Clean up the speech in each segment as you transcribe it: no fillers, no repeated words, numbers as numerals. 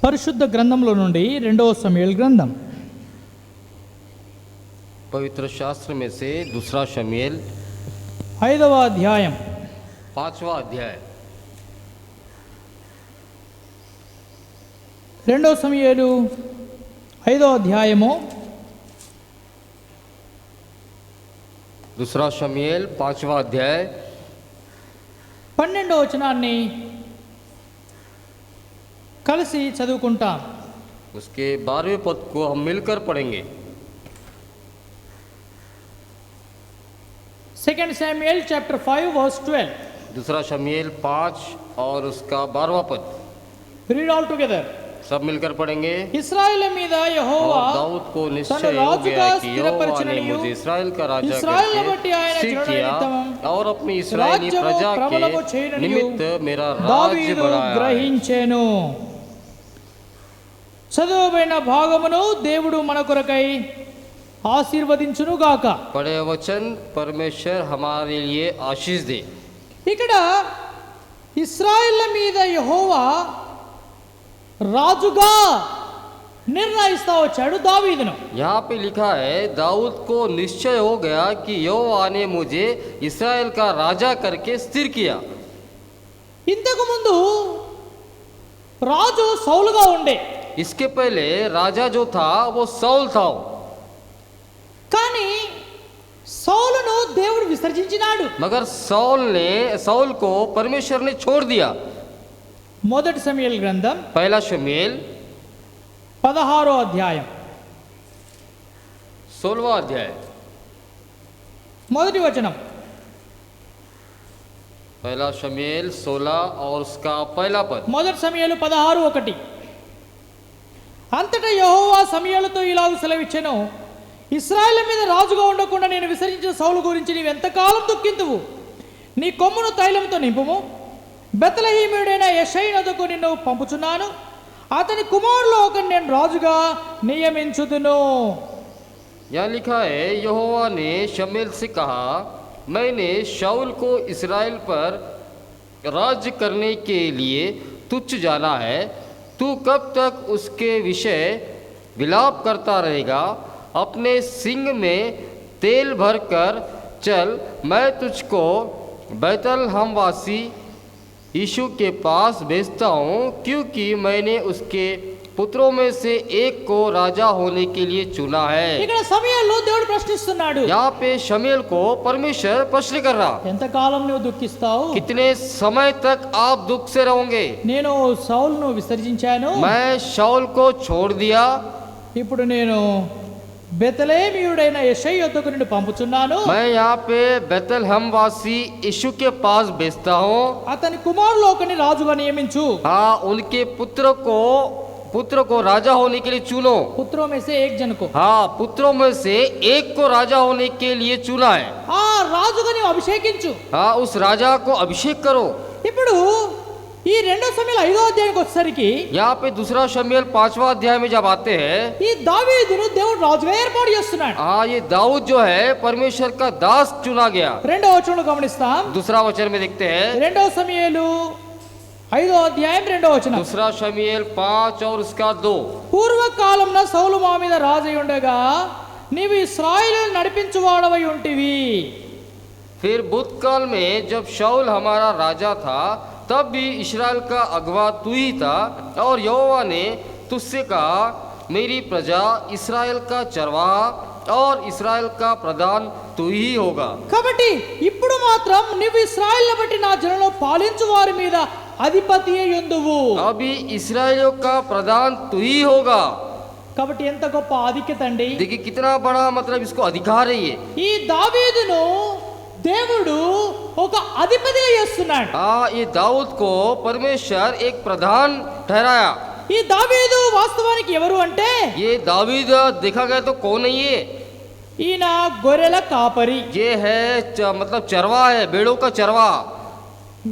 పరిశుద్ధ గ్రంథంలో నుండి 2వ సమూయేలు గ్రంథం पवित्र शास्त्र में से दूसरा शमूएल 5వ అధ్యాయం 5वां अध्याय 2వ సమూయేలు 5వ అధ్యాయము दूसरा शमूएल 5वां अध्याय 12వ వచనాన్ని కలిసి చదువుకుంటాం. उसके 12वें पद को हम मिलकर पढ़ेंगे. 2 Samuel chapter 5 verse 12. दूसरा शमूएल 5 और उसका 12वां पद Read all together. सब मिलकर पढ़ेंगे. ఇశ్రాయేలు మీద యెహోవా और दाऊद को తన निश्चय हो రాజుగా गया कि यहोवा ने స్థిరపరచిననియు मुझे इस्राएल का राजा ఇశ్రాయేలును करके బట్టి ఆయన स्थिर జనుల किया నిమిత్తము और अपनी इस्राएली రాజ్యము प्रजा ప్రబలము के చేయననియు निमित्त मेरा राज्य దావీదు बढ़ाया है. గ్రహించెను. చదువుబడిన భాగమును దేవుడు మన కొరకై ఆశీర్వదించును గాక. पढ़े वचन परमेश्वर हमारे लिए आशीष दे. ఇక్కడ ఇశ్రాయేలు మీద యెహోవా రాజుగా నిర్ణయిస్తా వచ్చాడు దావీదును. यहाँ पे लिखा है दाऊद को निश्चय हो गया कि यहोवा ने मुझे इस्राएल का राजा करके स्थिर किया. ఇంతకు ముందు రాజు సౌలుగా ఉండే, इसके पहले राजा जो था वो सौल था. కానీ సౌలును దేవుడు విసర్జించినాడు. मगर सौल को परमेश्वर ने छोड़ दिया. మొదటి సమూయేలు గ్రంథం पहला शमूएल 16వ అధ్యాయం 16वां अध्याय మొదటి వచనం. पहला शमूएल 16 और उसका पहला पद. మొదటి సమూయేలు 16:1. అంతటా యెహోవా సమూయేలుతో ఇలాగ సెలవిచ్చెను, ఇశ్రాయేలు మీద రాజుగా ఉండకుండా నేను విసర్జించిన సౌలు గురించి నీవు ఎంతకాలం దుఃఖింతువు? నీ కొమ్మును తైలంతో నింపుము. బెత్లెహేమీయుడైన యెషయి నొద్దకు నిన్ను పంపుచున్నాను. అతని కుమారులో ఒకరిని నేను రాజుగా నియమించుదును. यहाँ लिखा है यहोवा ने शमूएल से कहा, मैंने शाऊल को इस्राएल पर राज्य करने के लिए तुच्छ जाना है. तू कब तक उसके विषय विलाप करता रहेगा? अपने सिंग में तेल भरकर चल, मैं तुझको बैतलहमवासी यीशु के पास भेजता हूँ, क्योंकि मैंने उसके पुत्रों में से एक को राजा होने के लिए चुना है. ఇక్కడ సమూయేలు దేవుడు ప్రశ్నిస్తున్నాడు, यहाँ पे शमूएल को परमेश्वर प्रश्न कर रहा, ఎంతకాలం నువ్వు దుఃఖిస్తావు? कितने समय तक आप दुख से रहोगे? నేను సౌలును విసర్జించాను, मैं शाऊल को छोड़ दिया, ఇప్పుడు నేను బెత్లెహేమీయుడైన యెషయి వద్దకు నిన్ను పంపుచున్నాను. मैं यहाँ पे बैतलहमवासी यीशु के पास भेजता हूँ. అతని కుమారులో ఒకరిని రాజుగా నియమించు. हाँ, उनके पुत्र को राजा होने के लिए चुनो. పుత్రో में से एक जन को, हाँ, पुत्रों में से एक को राजा होने के लिए चुना है. ఆ రాజుగా నీవు అభిషేకించు. हाँ, उस राजा को अभिषेक करो. ఇప్పుడు ఈ 2 సమూయేలు 5వ అధ్యాయానికి వచ్చేసరికి यहाँ पे दूसरा शमूएल 5वां अध्याय में जब आते हैं, ఈ దావీదును దేవుడు రాజుగా ఏర్పాటు చేస్తున్నాడు. हाँ, ये दाऊद जो है परमेश्वर का दास चुना गया. 2వ వచనంలో గమనిస్తాం. दूसरा वचन में देखते हैं, 2వ సమూయేలు 5వ అధ్యాయం 2వ వచనం. दूसरा शमूएल 5 और उसका 2. పూర్వకాలంలో సౌలు మా మీద రాజై ఉండగా నీవు ఇశ్రాయేలును నడిపించువాడవై ఉంటివి. फिर भूतकाल में जब शाऊल हमारा राजा था, तब भी इस्राएल का अगवा तू ही था. और यहोवा ने तुझसे कहा, मेरी प्रजा इस्राएल का चरवाहा और इस्राएल का प्रधान तू ही होगा. కాబట్టి ఇప్పుడు మాత్రం నీవు ఇశ్రాయేలును బట్టి నా జనులను పాలించు వారి మీద అధిపతి అయి ఉందువు. अभी इस्राएलियों का प्रधान तू ही होगा. కాబట్టి ఎంత గొప్ప ఆధిక్యత అండి. देखिए कितना बड़ा मतलब इसको अधिकार है ये. ఈ దావీదును దేవుడు ఒక అధిపతిగా చేస్తున్నాడు. हाँ, ये दाऊद को परमेश्वर एक प्रधान ठहराया. ఈ దావీదు వాస్తవానికి ఎవరు అంటే ये दावीद देखा गया तो कौन है ये? ఈయన గొర్రెల కాపరి, ये है मतलब चरवा है, बेड़ों का चरवा.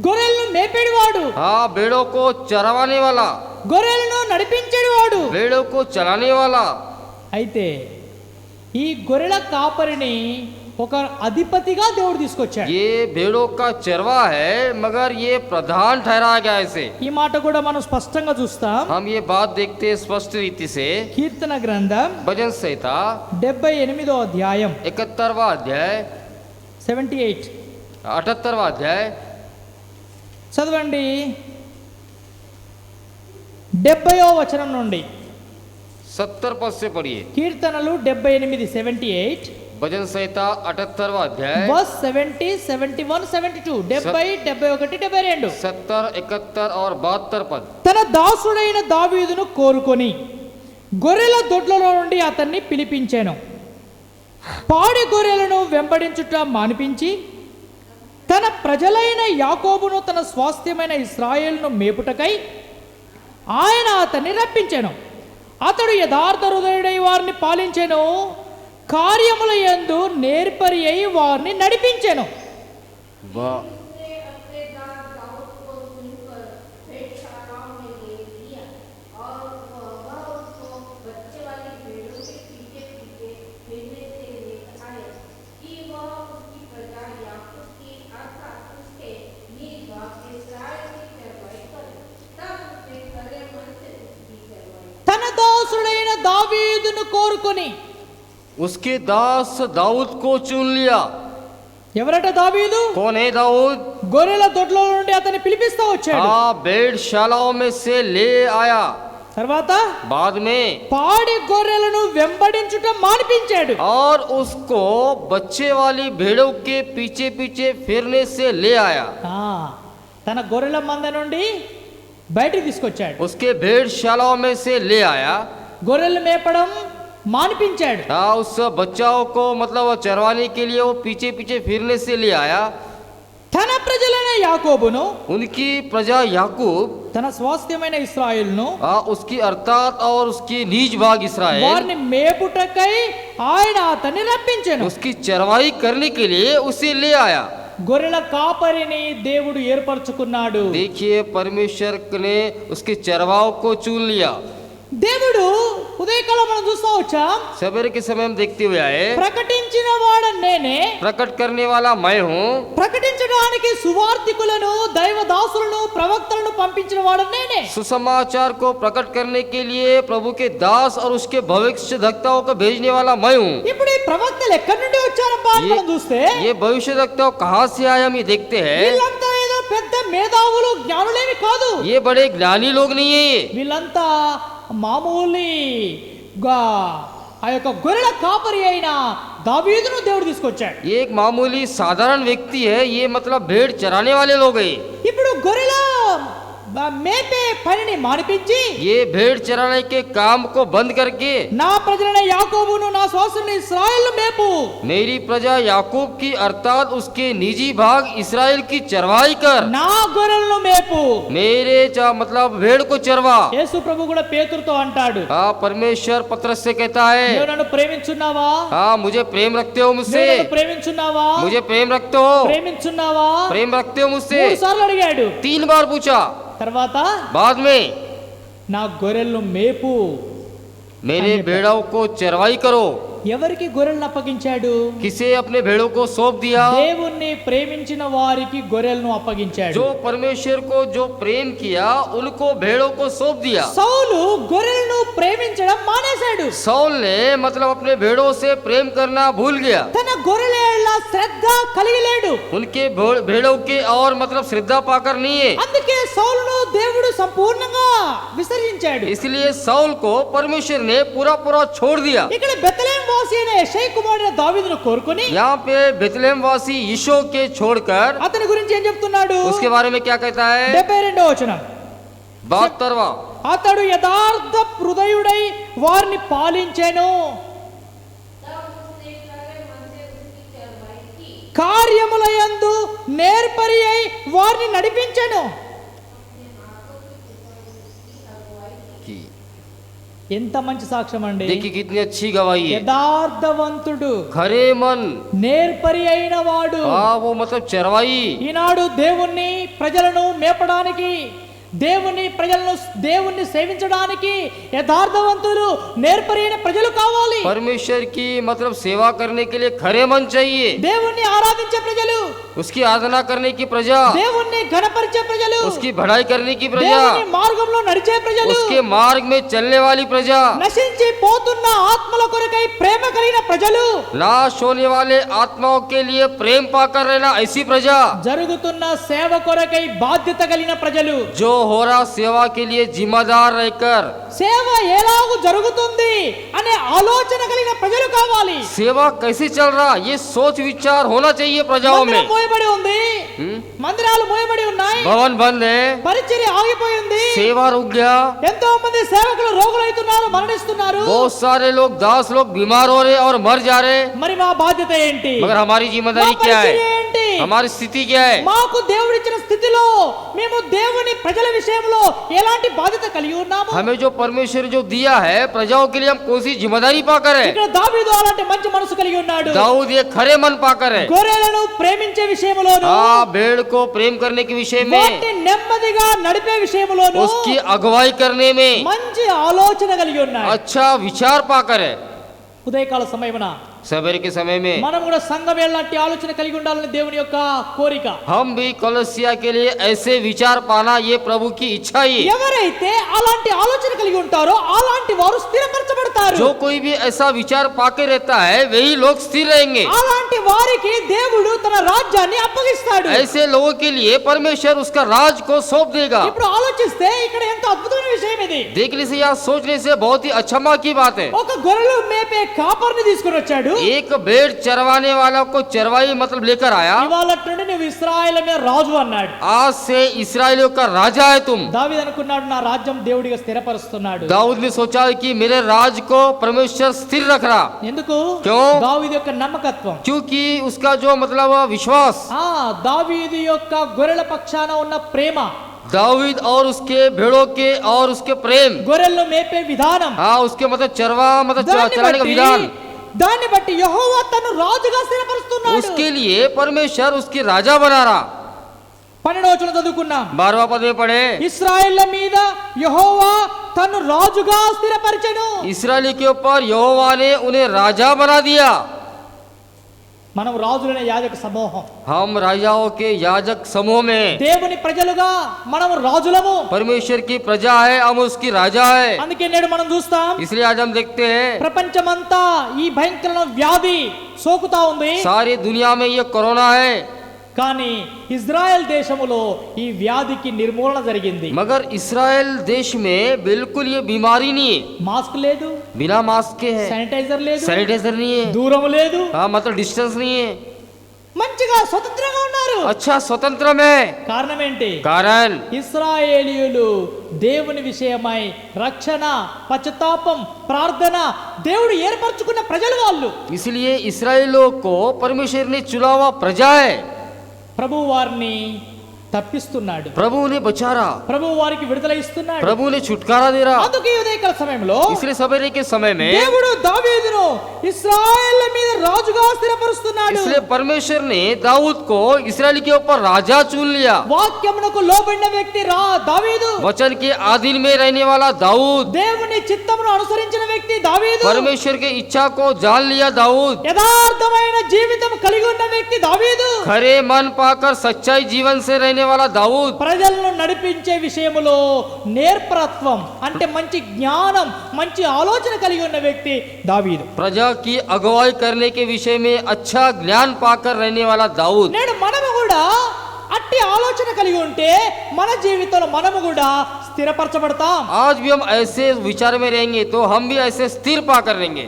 గొర్రెలను మేపేడివాడు, हाँ, बेड़ों को चरवाने वाला, గొర్రెలను నడిపించేడివాడు. बेड़ों को चलाने वाला. అయితే ఈ గొర్రెల కాపరిని ఒక అధిపతిగా దేవుడు తీసుకొచ్చాడు. ये भेड़ों का चरवा है, मगर ये प्रधान ठहराया गया इसे। ఈ మాట కూడా మనం స్పష్టంగా చూస్తాం. हम ये बात देखते हैं स्पष्ट रीति से। కీర్తన గ్రంథం भजन संहिता 78వ అధ్యాయం 71वां अध्याय 78 78वां अध्याय చదవండి. 70వ వచనం నుండి 70 पद से पढ़िए। కీర్తనలు 78 78 भजन संहिता 78वां अध्याय వర్స్ 70 71 72 70 71 72. 70, 71 और 72 पद। తన దాసుడైన దావీదును కోరుకొని గొర్రెల దొడ్లలో నుండి అతన్ని పిలిపించాను. పాడి గొర్రెలను వెంబడించుట మానిపించి తన ప్రజలైన యాకోబును తన స్వాస్థ్యమైన ఇశ్రాయేలును మేపుటకై ఆయన అతన్ని రప్పించెను. అతడు యథార్థ హృదయుడై వారిని పాలించెను, కార్యముల యందు నేర్పరి అయి వారిని నడిపించెను. वाह, తన దాసుడైన దావీదును కోరుకొని. उसके दास दाऊद को चुन लिया। ఎవరట దావీదు? कौन है दाऊद? గొర్రెల దొడ్ల నుండి అతన్ని పిలిపిస్తా వచ్చాడు. हाँ, भेड़शालाओं में से ले आया। తర్వాత बाद में పాడి గొర్రెలను వెంబడించుట మానిపించాడు. और उसको बच्चे वाली भेड़ों के पीछे पीछे फिरने से ले आया। తన గొర్రెల మంద నుండి బయటికి తీసుకొచ్చాడు. उसके भेड़शालाओं में से ले आया। గొర్రెలు మేపడం మానిపించాడు. हाँ, उस बच्चाओं को मतलब चरवाने के लिए वो पीछे पीछे फिरने से ले आया। తన ప్రజలైన యాకోబును उनकी प्रजा याकूब, తన స్వాస్థ్యమైన ఇశ్రాయేలును उसकी अर्थात और उसकी नीज भाग इसराइल, వారిని మేపుటకై ఆయన అతన్ని రప్పించెను. उसकी चरवाई करने के लिए उसे ले आया। గొర్రెల కాపరిని దేవుడు ఏర్పరచుకున్నాడు. देखिए, परमेश्वर ने उसके चरवाओं को चुन लिया। దేవుడు ఉదయకాలం మనం చూస్తా వచ్చాం. सवेरे के समय हम देखते हुए आए, ప్రకటించిన వాడు నేనే, प्रकट करने वाला मैं हूँ। ప్రకటించడానికి సువార్థికులను దైవదాసులను ప్రవక్తలను పంపించిన వాడు నేనే. सुसमाचार को प्रकट करने के लिए प्रभु के दास और उसके भविष्यद्वक्ताओं को भेजने वाला मैं हूँ। ఇప్పుడు ఈ ప్రవక్తలు ఎక్కడి నుండి వచ్చారబ్బా అని మనం చూస్తే ये भविष्यद्वक्ता कहाँ से आए हम ये देखते हैं। వీళ్ళంతా ఏదో పెద్ద మేధావులు జ్ఞానులేమి కాదు. ये बड़े ज्ञानी लोग नहीं है। వీళ్ళంతా మామూలుగా ఆ యొక్క గొర్రెల కాపరి అయిన దావీదును దేవుడు తీసుకొచ్చాడు. ये एक मामूली साधारण व्यक्ति है, ये मतलब भेड़ चराने वाले लोग हैं। ఇప్పుడు గొర్రెల మేపే పనిని మానిపించి ये भेड़ चराने के काम को बंद करके నా ప్రజలైన యాకోబును నా స్వాస్థ్యమైన ఇశ్రాయేలును మేపు, मेरी प्रजा याकूब की अर्थात उसके निजी भाग इस्राएल की चरवाई कर, నా గొర్రెలను మేపు. मेरे मतलब भेड़ को चरवा। యేసు ప్రభు కూడా పేతురుతో అంటాడు, हाँ, परमेश्वर पत्रस से कहता है, నువ్వు నన్ను ప్రేమించున్నావా? हाँ, मुझे प्रेम रखते हो నువ్వు मुझसे, నన్ను ప్రేమించున్నావా? मुझे प्रेम रखते हो, ప్రేమించున్నావా? प्रेम रखते हो मुझसे। 3 సార్లు అడిగాడు. 3 बार पूछा। తర్వాత बाद में నా గొర్రెలను మేపు. मेरे भेड़ों को चरवाई करो। ఎవరికి గొర్రెలను అప్పగించాడు? किसे अपने भेड़ों को सौंप दिया? దేవుణ్ణి ప్రేమించిన వారికి గొర్రెలను అప్పగించాడు. जो परमेश्वर को जो प्रेम किया उनको भेड़ों को सौंप दिया। సౌలు గొర్రెలను ప్రేమించడం మానేశాడు. सौल ने मतलब अपने भेड़ों से प्रेम करना भूल गया। తన గొర్రెల శ్రద్ధ కలిగి లేడు. उनके भेड़ों के और मतलब श्रद्धा पाकर नहीं है, అందుకే సౌలును దేవుడు సంపూర్ణంగా విసర్జించాడు. इसलिए सौल को परमेश्वर ने पूरा पूरा छोड़ दिया। ఇక్కడ బెత్లెహేం వాసి అయిన యెషయి కుమారుడైన దావీదును కోరుకొని यहाँ पे बेथलेहम वासी यीशु के छोड़कर అతని గురించి ఏం చెప్తున్నాడు? उसके बारे में क्या कहता है? 72వ వచనం. 72वां, అతడు యథార్థ హృదయుడై వారిని పాలించెను, కార్యముల యందు నేర్పరి అయి వారిని నడిపించెను. ఎంత మంచి సాక్ష్యం అండి. देखिए कितनी अच्छी गवाही है। యథార్థవంతుడు, खरे मन, నేర్పరి అయిన వాడు. हाँ, वो मतलब चरवाई, ఈనాడు దేవుణ్ణి ప్రజలను మేపడానికి దేవుణ్ణి సేవించడానికి యథార్థవంతులు నేర్పరైన ప్రజలు కావాలి. परमेश्वर की मतलब सेवा करने के लिए खरे मन चाहिए. దేవుణ్ణి ఆరాధించే ప్రజలు, उसकी आराधना करने की प्रजा, దేవుణ్ణి ఘనపరిచే ప్రజలు, उसकी बढ़ाई करने की प्रजा, దేవుని మార్గంలో నడిచే ప్రజలు, उसके मार्ग में चलने वाली प्रजा, నశించి పోతున్న ఆత్మల కొరకై ప్రేమ కలిగిన ప్రజలు, नाश होने वाले आत्माओं के लिए प्रेम पाकर रहना ऐसी प्रजा, జరుగుతున్న సేవ కొరకై బాధ్యత కలిగిన ప్రజలు, जो हो रहा सेवा के लिए जिम्मेदार रहकर సేవ ఎలాగూ జరుగుతుంది అనే ఆలోచన కలిగిన ప్రజలు కావాలి. सेवा कैसे चल रहा ये सोच विचार होना चाहिए प्रजाओं में. మందిరం మోయబడి ఉంది, మందిరాలు మోయబడి ఉన్నాయి, भवन बंद है, పరిచర్య ఆగిపోయింది, सेवा रुक गया, ఎంతో మంది సేవకులు రోగులైతున్నారు, మరణిస్తున్నారు. बहुत सारे लोग दास लोग बीमार हो रहे और मर जा रहे. మరి మా బాధ్యత ఏంటి? मगर हमारी మా जिम्मेदारी क्या పరిచర్య है, ఏంటి? हमारी स्थिति क्या है? మాకు దేవుడిచ్చిన స్థితిలో మేము దేవుని ప్రజల విషయంలో ఎలాంటి బాధ్యత కలిగి ఉన్నాము? हमें जो परमेश्वर जो दिया है प्रजाओं के लिए हम कौन सी जिम्मेदारी पाकर है? ఇక్కడ దావీదు అలాంటి మంచి మనసు కలిగి ఉన్నాడు. दाऊद ये खरे मन पाकर है. గొర్రెలను ప్రేమించే విషయంలోను, हाँ, भेड़ को प्रेम करने के विषय में, వాటిని నెమ్మదిగా నడిపే విషయంలోను उसकी अगुवाई करने में మంచి ఆలోచన కలిగి ఉన్నాడు. अच्छा विचार पाकर है. ఉదయకాల సమయమున सवेरे के समय में మనం కూడా సంఘం ఎలాంటి ఆలోచన కలిగి ఉండాలని దేవుని యొక్క కోరిక. हम भी कलसिया के लिए ऐसे विचार पाना ये प्रभु की इच्छा ही है. ఎవరైతే అలాంటి ఆలోచన కలిగి ఉంటారో అలాంటి వారు స్థిరపరచబడతారు. जो कोई भी ऐसा विचार पाके रहता है वही लोग स्थिर रहेंगे. అలాంటి వారికి దేవుడు తన రాజ్యాన్ని అప్పగిస్తాడు. ऐसे लोगों के लिए परमेश्वर उसका राज को सौंप देगा. ఇప్పుడు ఆలోచిస్తే ఇక్కడ ఎంత అద్భుతమైన విషయం ఇది. देखने से या सोचने से बहुत ही अचंभा की बात है. ఒక గొర్రెలు మేపే కాపర్ని తీసుకొని వచ్చాడు. एक भेड़ चरवाने वाला को चरवाई मतलब लेकर आया. ఇవాళ నుండి నువ్వు ఇశ్రాయేలు మీద రాజు అన్నాడు. आज से इस्राएलियों का राजा है तुम. దావీదు అనుకున్నాడు నా రాజ్యం దేవుడిగా స్థిరపరుస్తున్నాడు. दाऊद ने सोचा कि मेरे राज को परमेश्वर स्थिर रख रहा. ఎందుకు? क्यों? దావీదు యొక్క నమ్మకత్వం. क्योंकि उसका जो मतलब विश्वास, దావీదు యొక్క గొర్రెల పక్షాన ఉన్న ప్రేమ, दाऊद और उसके भेड़ों के और उसके प्रेम, గొర్రెలను మేపే విధానం, हाँ उसके मतलब चरवा मतलब దాన్ని चराने का బట్టి- विधान, దాన్ని బట్టి యెహోవా తను రాజుగా స్థిరపరుస్తున్నాడు. उसके लिए परमेश्वर उसकी राजा बना रहा. 12వ వచనం చదువుకున్నాం. 12वां पद में पढ़े, ఇశ్రాయేళ్ల మీద యెహోవా తను రాజుగా స్థిరపరిచెను. इस्राएली के ऊपर यहोवा ने उन्हें राजा बना दिया. మనం రాజులైన యాజక సమూహం, हम राजाओं के याजक समूह में, దేవుని ప్రజలుగా మనం రాజులము. परमेश्वर की प्रजा है, हम उसकी राजा है. అందుకే నేడు మనం చూస్తాం इसलिए आज हम देखते हैं ప్రపంచమంతా ఈ భయంకరమైన వ్యాధి సోకుతా ఉంది. सारी दुनिया में ये कोरोना है, కానీ ఇజ్రాయెల్ దేశములో ఈ వ్యాధికి నిర్మూలన జరిగింది. मगर इस्राएल देश में बिल्कुल ये बीमारी नहीं है. మాస్క్ లేదు, बिना मास्क के है, శానిటైజర్ లేదు, सैनिटाइजर नहीं है, దూరం లేదు, हाँ मतलब डिस्टेंस नहीं है. మంచిగా స్వతంత్రంగా ఉన్నారు. अच्छा स्वतंत्र में కారణం ఏంటి? कारण ఇశ్రాయేలీయులు దేవుని విషయమై రక్షణ, పశ్చాత్తాపం, ప్రార్థన దేవుడు ఏర్పరచుకున్న ప్రజలు వాళ్ళు. इसलिए इस्राएलियों को परमेश्वर ने चुना हुआ प्रजा है. ప్రభు వారిని తప్పిస్తున్నాడు, प्रभु उन्हें बचा रहा, ప్రభు వారికి విడుదల ఇస్తున్నాడు. प्रभु उन्हें छुटकारा दे रहा. అందుకే ఈ ఉదయకాల సమయంలో इसलिए सवेरे के समय में దేవుడు దావీదును ఇశ్రాయేల్ మీద రాజుగా స్థిరపరుస్తున్నాడు. इसलिए परमेश्वर ने दाऊद को इस्राएल के ऊपर राजा चुन लिया. వాక్యమునకు లోబడిన వ్యక్తి దావీదు, वचन के आधीन में रहने वाला दाऊद, దేవుని చిత్తమును అనుసరించిన వ్యక్తి దావీదు, परमेश्वर के इच्छा को जान लिया दाऊद, యథార్థమైన జీవితం కలిగి ఉన్న వ్యక్తి దావీదు, खरे मन पाकर सच्चाई जीवन से रहने वाला दाऊद, ప్రజలను నడిపించే విషయములో నేర్పరత్వం అంటే మంచి జ్ఞానం, మంచి ఆలోచన కలిగి ఉన్న వ్యక్తి దావీదు. प्रजा की अगुवाई करने के विषय में अच्छा ज्ञान पाकर रहने वाला दाऊद. నేడు మనము కూడా అట్టి ఆలోచన కలిగి ఉంటే మన జీవితంలో మనము కూడా స్థిరపరచబడతాం. आज भी हम ऐसे विचार में रहेंगे तो हम भी ऐसे स्थिर पाकर रहेंगे.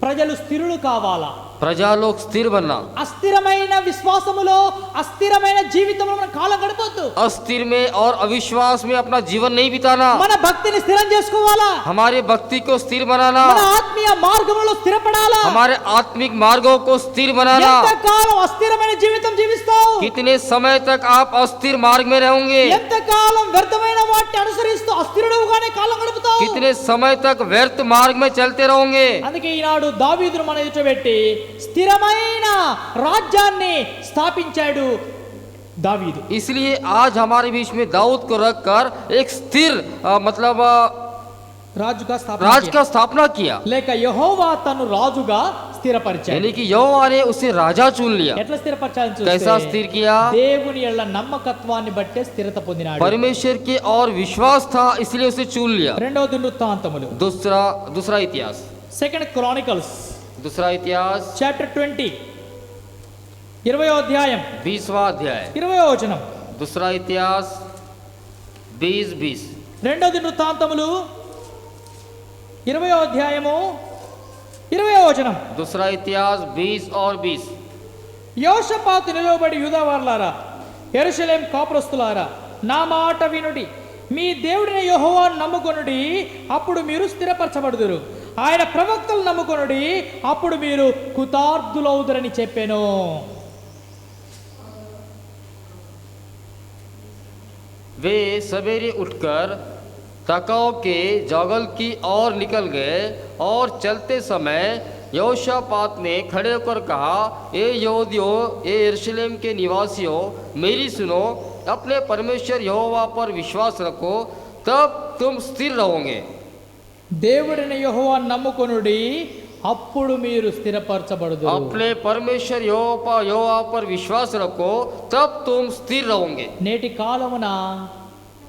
ప్రజలు స్థిరులు కావాలా? प्रजा लोग स्थिर बनना. అస్థిరమైన విశ్వాసములో, అస్థిరమైన జీవితంలో మన కాలం గడపొద్దు. अस्थिर में और अविश्वास में अपना जीवन नहीं बिताना. మన భక్తిని స్థిరం చేసుకోవాలా? हमारे भक्ति को स्थिर बनाना, మన ఆత్మీయ మార్గములో స్థిరపడాలా? हमारे आत्मिक मार्गों को स्थिर बनाना. ఎంతకాలం అస్థిరమైన జీవితం జీవిస్తావు? कितने समय तक आप अस्थिर मार्ग में रहोगे? ఎంతకాలం వ్యర్థమైన వాటిని అనుసరిస్తూ అస్థిరుడుగానే కాలం గడుపుతావు? कितने समय तक व्यर्थ मार्ग में चलते रहोगे? అందుకే ఈనాడు దావీదును మన ఎదుట పెట్టి స్థిరమైన రాజ్యాన్ని స్థాపించాడు. దావీదు. इसलिए आज हमारे बीच में दाऊद को रखकर एक स्थिर मतलब రాజుగా స్థాపన राज చేశాడు. का स्थापना किया, లేక యెహోవా తను రాజుగా స్థిరపరిచాడు. यानी कि यहोवा ने उसे राजा चुन लिया। ఎట్లా స్థిరపరచాలని कैसा చూస్తే स्थिर किया? దేవుని యెడల నమ్మకత్వాన్ని బట్టే స్థిరత పొందినాడు. परमेश्वर के और विश्वास था, इसलिए उसे चुन लिया। రెండవ దినవృత్తాంతములు दूसरा इतिहास, సెకండ్ క్రానికల్స్ दूसरा इतिहास చాప్టర్ 20 20వ అధ్యాయం 20वां अध्याय, 20వ వచనం. दूसरा इतिहास 20:20। రెండవ దినవృత్తాంతములు 20వ అధ్యాయము 20వ వచనం. दूसरा इतिहास 20 और 20। యోషపాతు నిలవబడి యూదావారులారా, యెరూషలేం కాపురస్తులారా, నా మాట వినుడి, మీ దేవుడిని యెహోవాను నమ్ముకొనుడి, అప్పుడు మీరు స్థిరపరచబడుదురు. ఆయన ప్రవక్తలు నమ్ముకొనుడి, అప్పుడు మీరు కృతార్థులవుదురని చెప్పాను. वे सवेरे उठकर तकाव के जंगल की ओर निकल गए और चलते समय यहोशापात ने खड़े होकर कहा, ए यहूदियों, ए यरूशलेम के निवासियों, मेरी सुनो, अपने परमेश्वर यहोवा पर विश्वास रखो, तब तुम स्थिर रहोगे। దేవుడిని యెహోవాను నమ్ముకొనుడి, అప్పుడు మీరు స్థిరపరచబడుదురు. अपने परमेश्वर यहोवा पर विश्वास रखो, तब तुम स्थिर रहोगे। నేటి కాలమున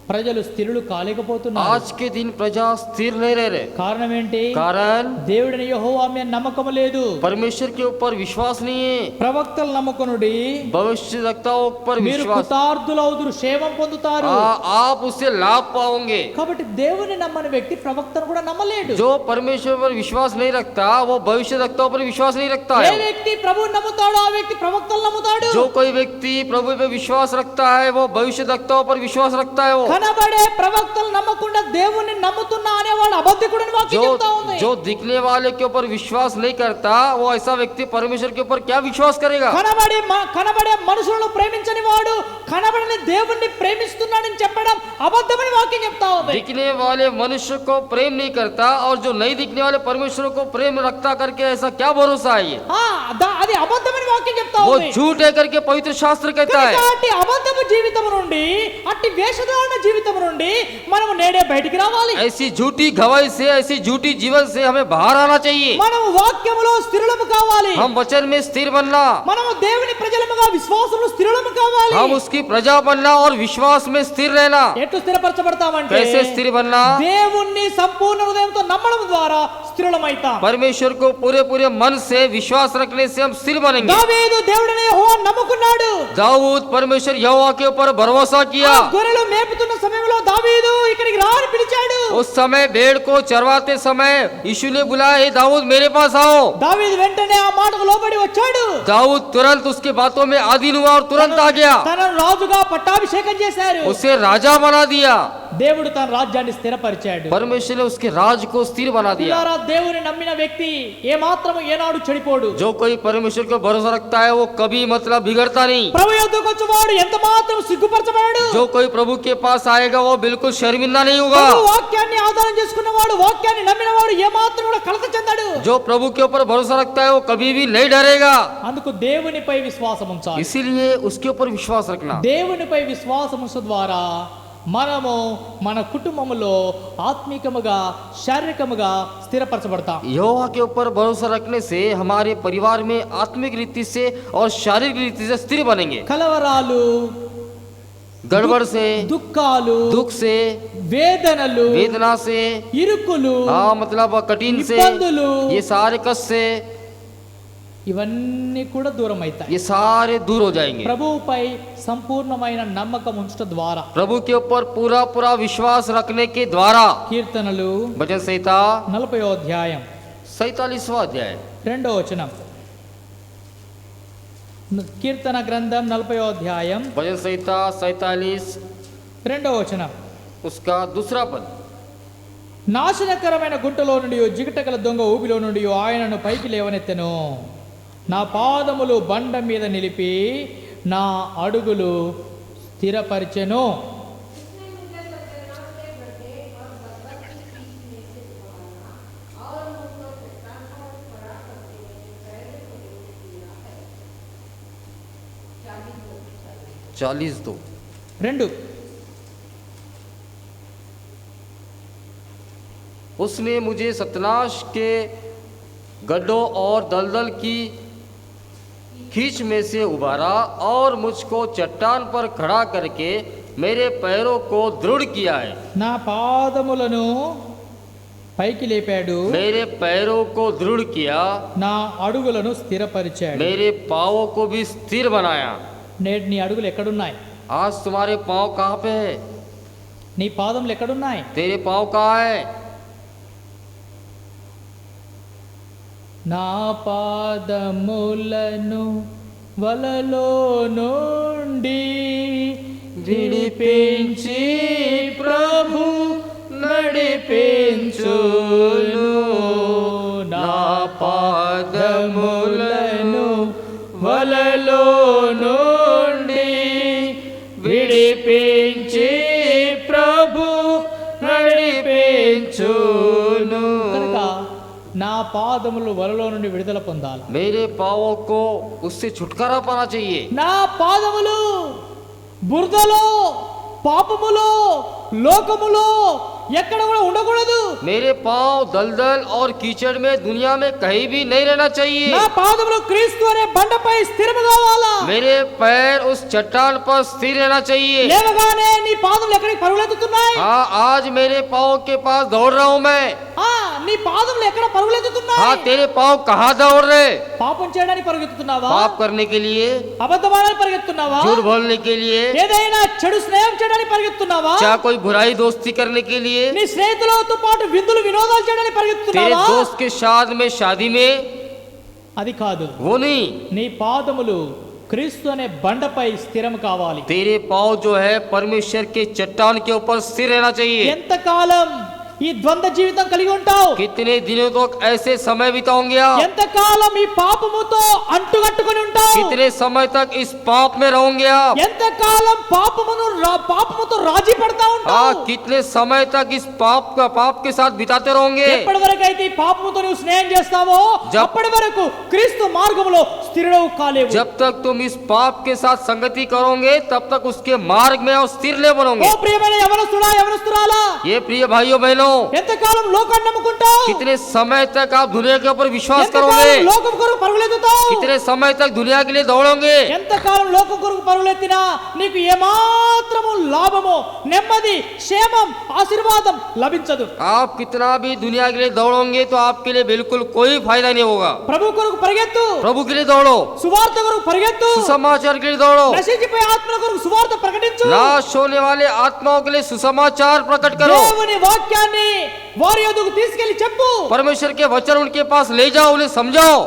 ప్రజలు స్థిరులు కాలేకపోతున్నారు. आज के दिन प्रजा स्थिर नहीं रह रहे। కారణం ఏంటి? कारण దేవుడిని యెహోవా మీద నమ్మకం లేదు. परमेश्वर के ऊपर विश्वास नहीं है। ప్రవక్తలు నమ్ముకొనుడి, भविष्यवक्ताओं पर మీరు विश्वास, కృతార్థులవుదురు, క్షేమం పొందుతారు. आप उससे लाभ पाओगे। కాబట్టి దేవుని నమ్మని వ్యక్తి ప్రవక్తను కూడా నమ్మలేడు. जो परमेश्वर पर विश्वास नहीं रखता, वो भविष्यवक्ताओं पर विश्वास नहीं रखता ఏ है। వ్యక్తి ప్రభువుని నమ్ముతాడో ఆ వ్యక్తి ప్రవక్తలు నమ్ముతాడు. जो कोई व्यक्ति प्रभु पे विश्वास रखता है, वो भविष्यवक्ताओं पर विश्वास रखता है। वो కనబడే ప్రవక్తలు నమ్మకుండా దేవుణ్ణి నమ్ముతున్నా అనేవాడు అబద్ధికుడని వాక్యం చెప్తా ఉంది. जो दिखने वाले के ऊपर विश्वास नहीं करता, वो ऐसा व्यक्ति परमेश्वर के ऊपर क्या विश्वास करेगा? కనబడే మనుషులను ప్రేమించని వాడు కనబడని దేవుణ్ణి ప్రేమిస్తున్నాడని చెప్పడం అబద్ధమని వాక్యం చెప్తా ఉంది. दिखने वाले मनुष्य को प्रेम नहीं करता और जो नहीं दिखने वाले परमेश्वर को प्रेम रखता करके ऐसा क्या भरोसा है? ये అది అబద్ధమని వాక్యం చెప్తా वो ఉంది. झूठ है करके पवित्र शास्त्र कहता है। అట్టి అబద్ధపు జీవితం నుండి, అట్టి వేషధారణ జీవితం నుండి మనము నేడే బయటికి రావాలి. ऐसी झूठी गवाही से, ऐसी झूठी जीवन से हमें बाहर आना चाहिए। మనము వాక్యములో స్థిరులము కావాలి. हम वचन में स्थिर बनना, మనము దేవుని ప్రజలముగా విశ్వాసంలో స్థిరులము కావాలి. हम उसकी प्रजा बनना और विश्वास में स्थिर रहना। ఎట్లు స్థిరపరచబడతామంటే कैसे स्थिर बनना? దేవుణ్ణి సంపూర్ణ హృదయంతో నమ్మడం ద్వారా స్థిరులమైతాం. परमेश्वर को पूरे पूरे मन से विश्वास रखने से हम स्थिर बनेंगे। దావీదు దేవుడిని యెహోవాను నమ్ముకున్నాడు. दाऊद परमेश्वर यहोवा के ऊपर भरोसा किया। ఆ గొర్రెలు మేపుతున్న సమయంలో దావీదు ఇక్కడికి రా అని పిలిచాడు. उस समय भेड़ को चरवाते समय यीशु ने बुलाया, हे दाऊद मेरे पास आओ। దావీదు వెంటనే ఆ మాటకు లోబడి వచ్చాడు. दाऊद तुरंत उसके बातों में आधीन हुआ और तुरंत आ गया। తనను రాజుగా పట్టాభిషేకం చేశారు. उसे राजा बना दिया। దేవుడు తన రాజ్యాన్ని స్థిరపరిచాడు. परमेश्वर ने उसके राज को स्थिर बना दिया। పిల్లారా, దేవుని నమ్మిన వ్యక్తి ఏ మాత్రము ఏనాడు చెడిపోడు. जो कोई परमेश्वर को भरोसा रखता है वो कभी मतलब बिगड़ता नहीं। ప్రభు యొద్దకు వచ్చేవాడు ఎంత మాత్రం సిగ్గుపరచబడడు. जो कोई प्रभु के पास आएगा वो बिल्कुल शर्मिंदा नहीं होगा। ప్రభు వాక్యాన్ని ఆధారం చేసుకున్నవాడు, వాక్యాన్ని నమ్మినవాడు ఏ మాత్రం కూడా కలత చెందడు. जो प्रभु के ऊपर भरोसा रखता है वो कभी भी नहीं डरेगा। అందుకు దేవునిపై విశ్వాసం ఉంచాలి. इसीलिए उसके ऊपर विश्वास रखना। దేవునిపై విశ్వాసం ఉంచడం ద్వారా మనము మన కుటుంబములో ఆత్మికముగా, శారీరకముగా స్థిరపరచబడతాం. यहोवा के ऊपर भरोसा रखने से हमारे परिवार में आत्मिक रीति से और शारीरिक रीति से स्थिर बनेंगे। కలవరాలు, गड़बड़ से, దుఃఖాలు, दुख से, వేదనలు, वेदना से, ఇరుకులు, हाँ मतलब कठिन से, ఇబ్బందులు, ये सारे कष्ट से ఇవన్నీ కూడా దూరం అవుతాయి. ये सारे दूर हो जाएंगे। ప్రభువుపై సంపూర్ణమైన నమ్మకం ఉంచడం ద్వారా. प्रभु के ऊपर पूरा पूरा विश्वास रखने के द्वारा। కీర్తనలు भजन संहिता 40వ అధ్యాయం 47वां अध्याय 2వ వచనం. కీర్తన గ్రంథం 40వ అధ్యాయం भजन संहिता 47 2వ వచనం. उसका दूसरा पद। నాశనకరమైన గుంటలో నుండి, జిగటగల దొంగ ఊబిలో నుండి ఆయనను పైకి లేవనెత్తెను. నా పాదములు బండ మీద నిలిపి నా అడుగులు స్థిరపరిచెను. 42 2. उसने मुझे सतनाश के गड्ढों और दलदल की खींच में से उबारा और मुझको चट्टान पर खड़ा करके मेरे पैरों को दृढ़ किया है। నా పాదములను పైకి లేపాడు, मेरे पैरों को दृढ़ किया, నా అడుగులను స్థిరపరిచాడు. मेरे पाँवों को भी स्थिर बनाया। నేడు నీ అడుగులు ఎక్కడున్నాయి? आज तुम्हारे पाँव कहाँ पे है? నీ పాదములు ఎక్కడున్నాయి? तेरे पाँव कहाँ है? నా పాదములను వలలో నుండి విడిపించి ప్రభు నడిపించును. నా పాదములను వలలో నుండి విడిపించి ప్రభు నడిపించును. కనుక నా పాదములు వలలో నుండి విడుదల పొందాలి. मेरे पाँवों को उससे छुटकारा पाना चाहिए। నా పాదములు బురదలో, పాపములో, లోకములో ఎక్కడ కూడా ఉండకూడదు. मेरे पाँव दलदल और कीचड़ में दुनिया में कहीं भी नहीं रहना चाहिए। నా పాదములు క్రీస్తు అనే బండపై స్థిరము కావాలా. मेरे पैर उस चट्टान पर स्थिर रहना चाहिए। లేవగానే నీ పాదములు ఎక్కడికి పరుగులెత్తుతున్నాయి? हाँ, आज मेरे पाँव के पास दौड़ रहा हूँ मैं। నీ పాదములు ఎక్కడ పరుగులెత్తుతున్నాయి? हाँ, तेरे पाँव कहाँ दौड़ रहे? పాపం చేయడానికి పరుగులెత్తుతున్నావా? पाप करने के लिए, అబద్ధమాడాలని పరిగెత్తున్నావా? झूठ बोलने के लिए, ఏదైనా చెడు స్నేహం చేయడానికి పరిగెత్తున్నావా? चाहे कोई बुराई दोस्ती करने के लिए, నీ స్నేహితులతో పాటు విందులు వినోదాలు చేయడానికి तेरे పరిగెత్తున్నావా? दोस्त के साथ में शादी में, అది కాదు. वो नहीं। నీ పాదములు క్రీస్తు అనే బండపై స్థిరం కావాలి. तेरे पाँव जो है परमेश्वर के चट्टान के ऊपर स्थिर रहना चाहिए। ఎంతకాలం ఈ ద్వంద్వ జీవితం కలిగి ఉంటావు? कितने दिनों तक ऐसे समय बिताओगे आप? ఎంతకాలం ఈ పాపముతో అంటుకట్టుకొని ఉంటావు? कितने समय तक इस पाप में रहोगे आप? ఎంతకాలం పాపముతో రాజీ పడతా ఉంటావు? हाँ, कितने समय तक इस पाप के साथ बिताते रहोगे? ఎప్పటి వరకు అయితే ఈ పాపముతో నువ్వు స్నేహం చేస్తావో అప్పటి వరకు క్రీస్తు మార్గములో స్థిరుడవు కాలేవు. जब तक तुम इस पाप के साथ संगति करोगे तब तक उसके मार्ग में और स्थिर नहीं ఓ बनोगे। ప్రియమైన యవనస్తుడా, యవనస్తురాలా, ये प्रिय भाइयों बहनों, ఎంతకాలం లోకాన్ని నమ్ముకుంటావు? कितने समय तक आप दुनिया के ऊपर विश्वास ఎంతకాలం करोगे? లోకం కొరకు పరుగులెత్తుతావు? कितने समय तक दुनिया के लिए दौड़ोगे? ఎంతకాలం లోకం కొరకు పరుగులెత్తినా నీకు ఏమాత్రము లాభము, నెమ్మది, క్షేమం, ఆశీర్వాదం లభించదు. आप कितना भी दुनिया के लिए दौड़ोगे तो आपके लिए बिल्कुल कोई फायदा नहीं होगा। ప్రభు కొరకు పరిగెత్తు, प्रभु के लिए दौड़ो, సువార్త కొరకు పరిగెత్తు, सुसमाचार के लिए दौड़ो, నశించిపోయే ఆత్మల కొరకు సువార్త ప్రకటించు. नाश होने वाले आत्माओं के लिए सुसमाचार प्रकट करो। దేవుని వాక్యాన్ని వారి యొద్దకు తీసుకెళ్లి చెప్పు. परमेश्वर के वचन उनके पास ले जाओ, उन्हें समझाओ,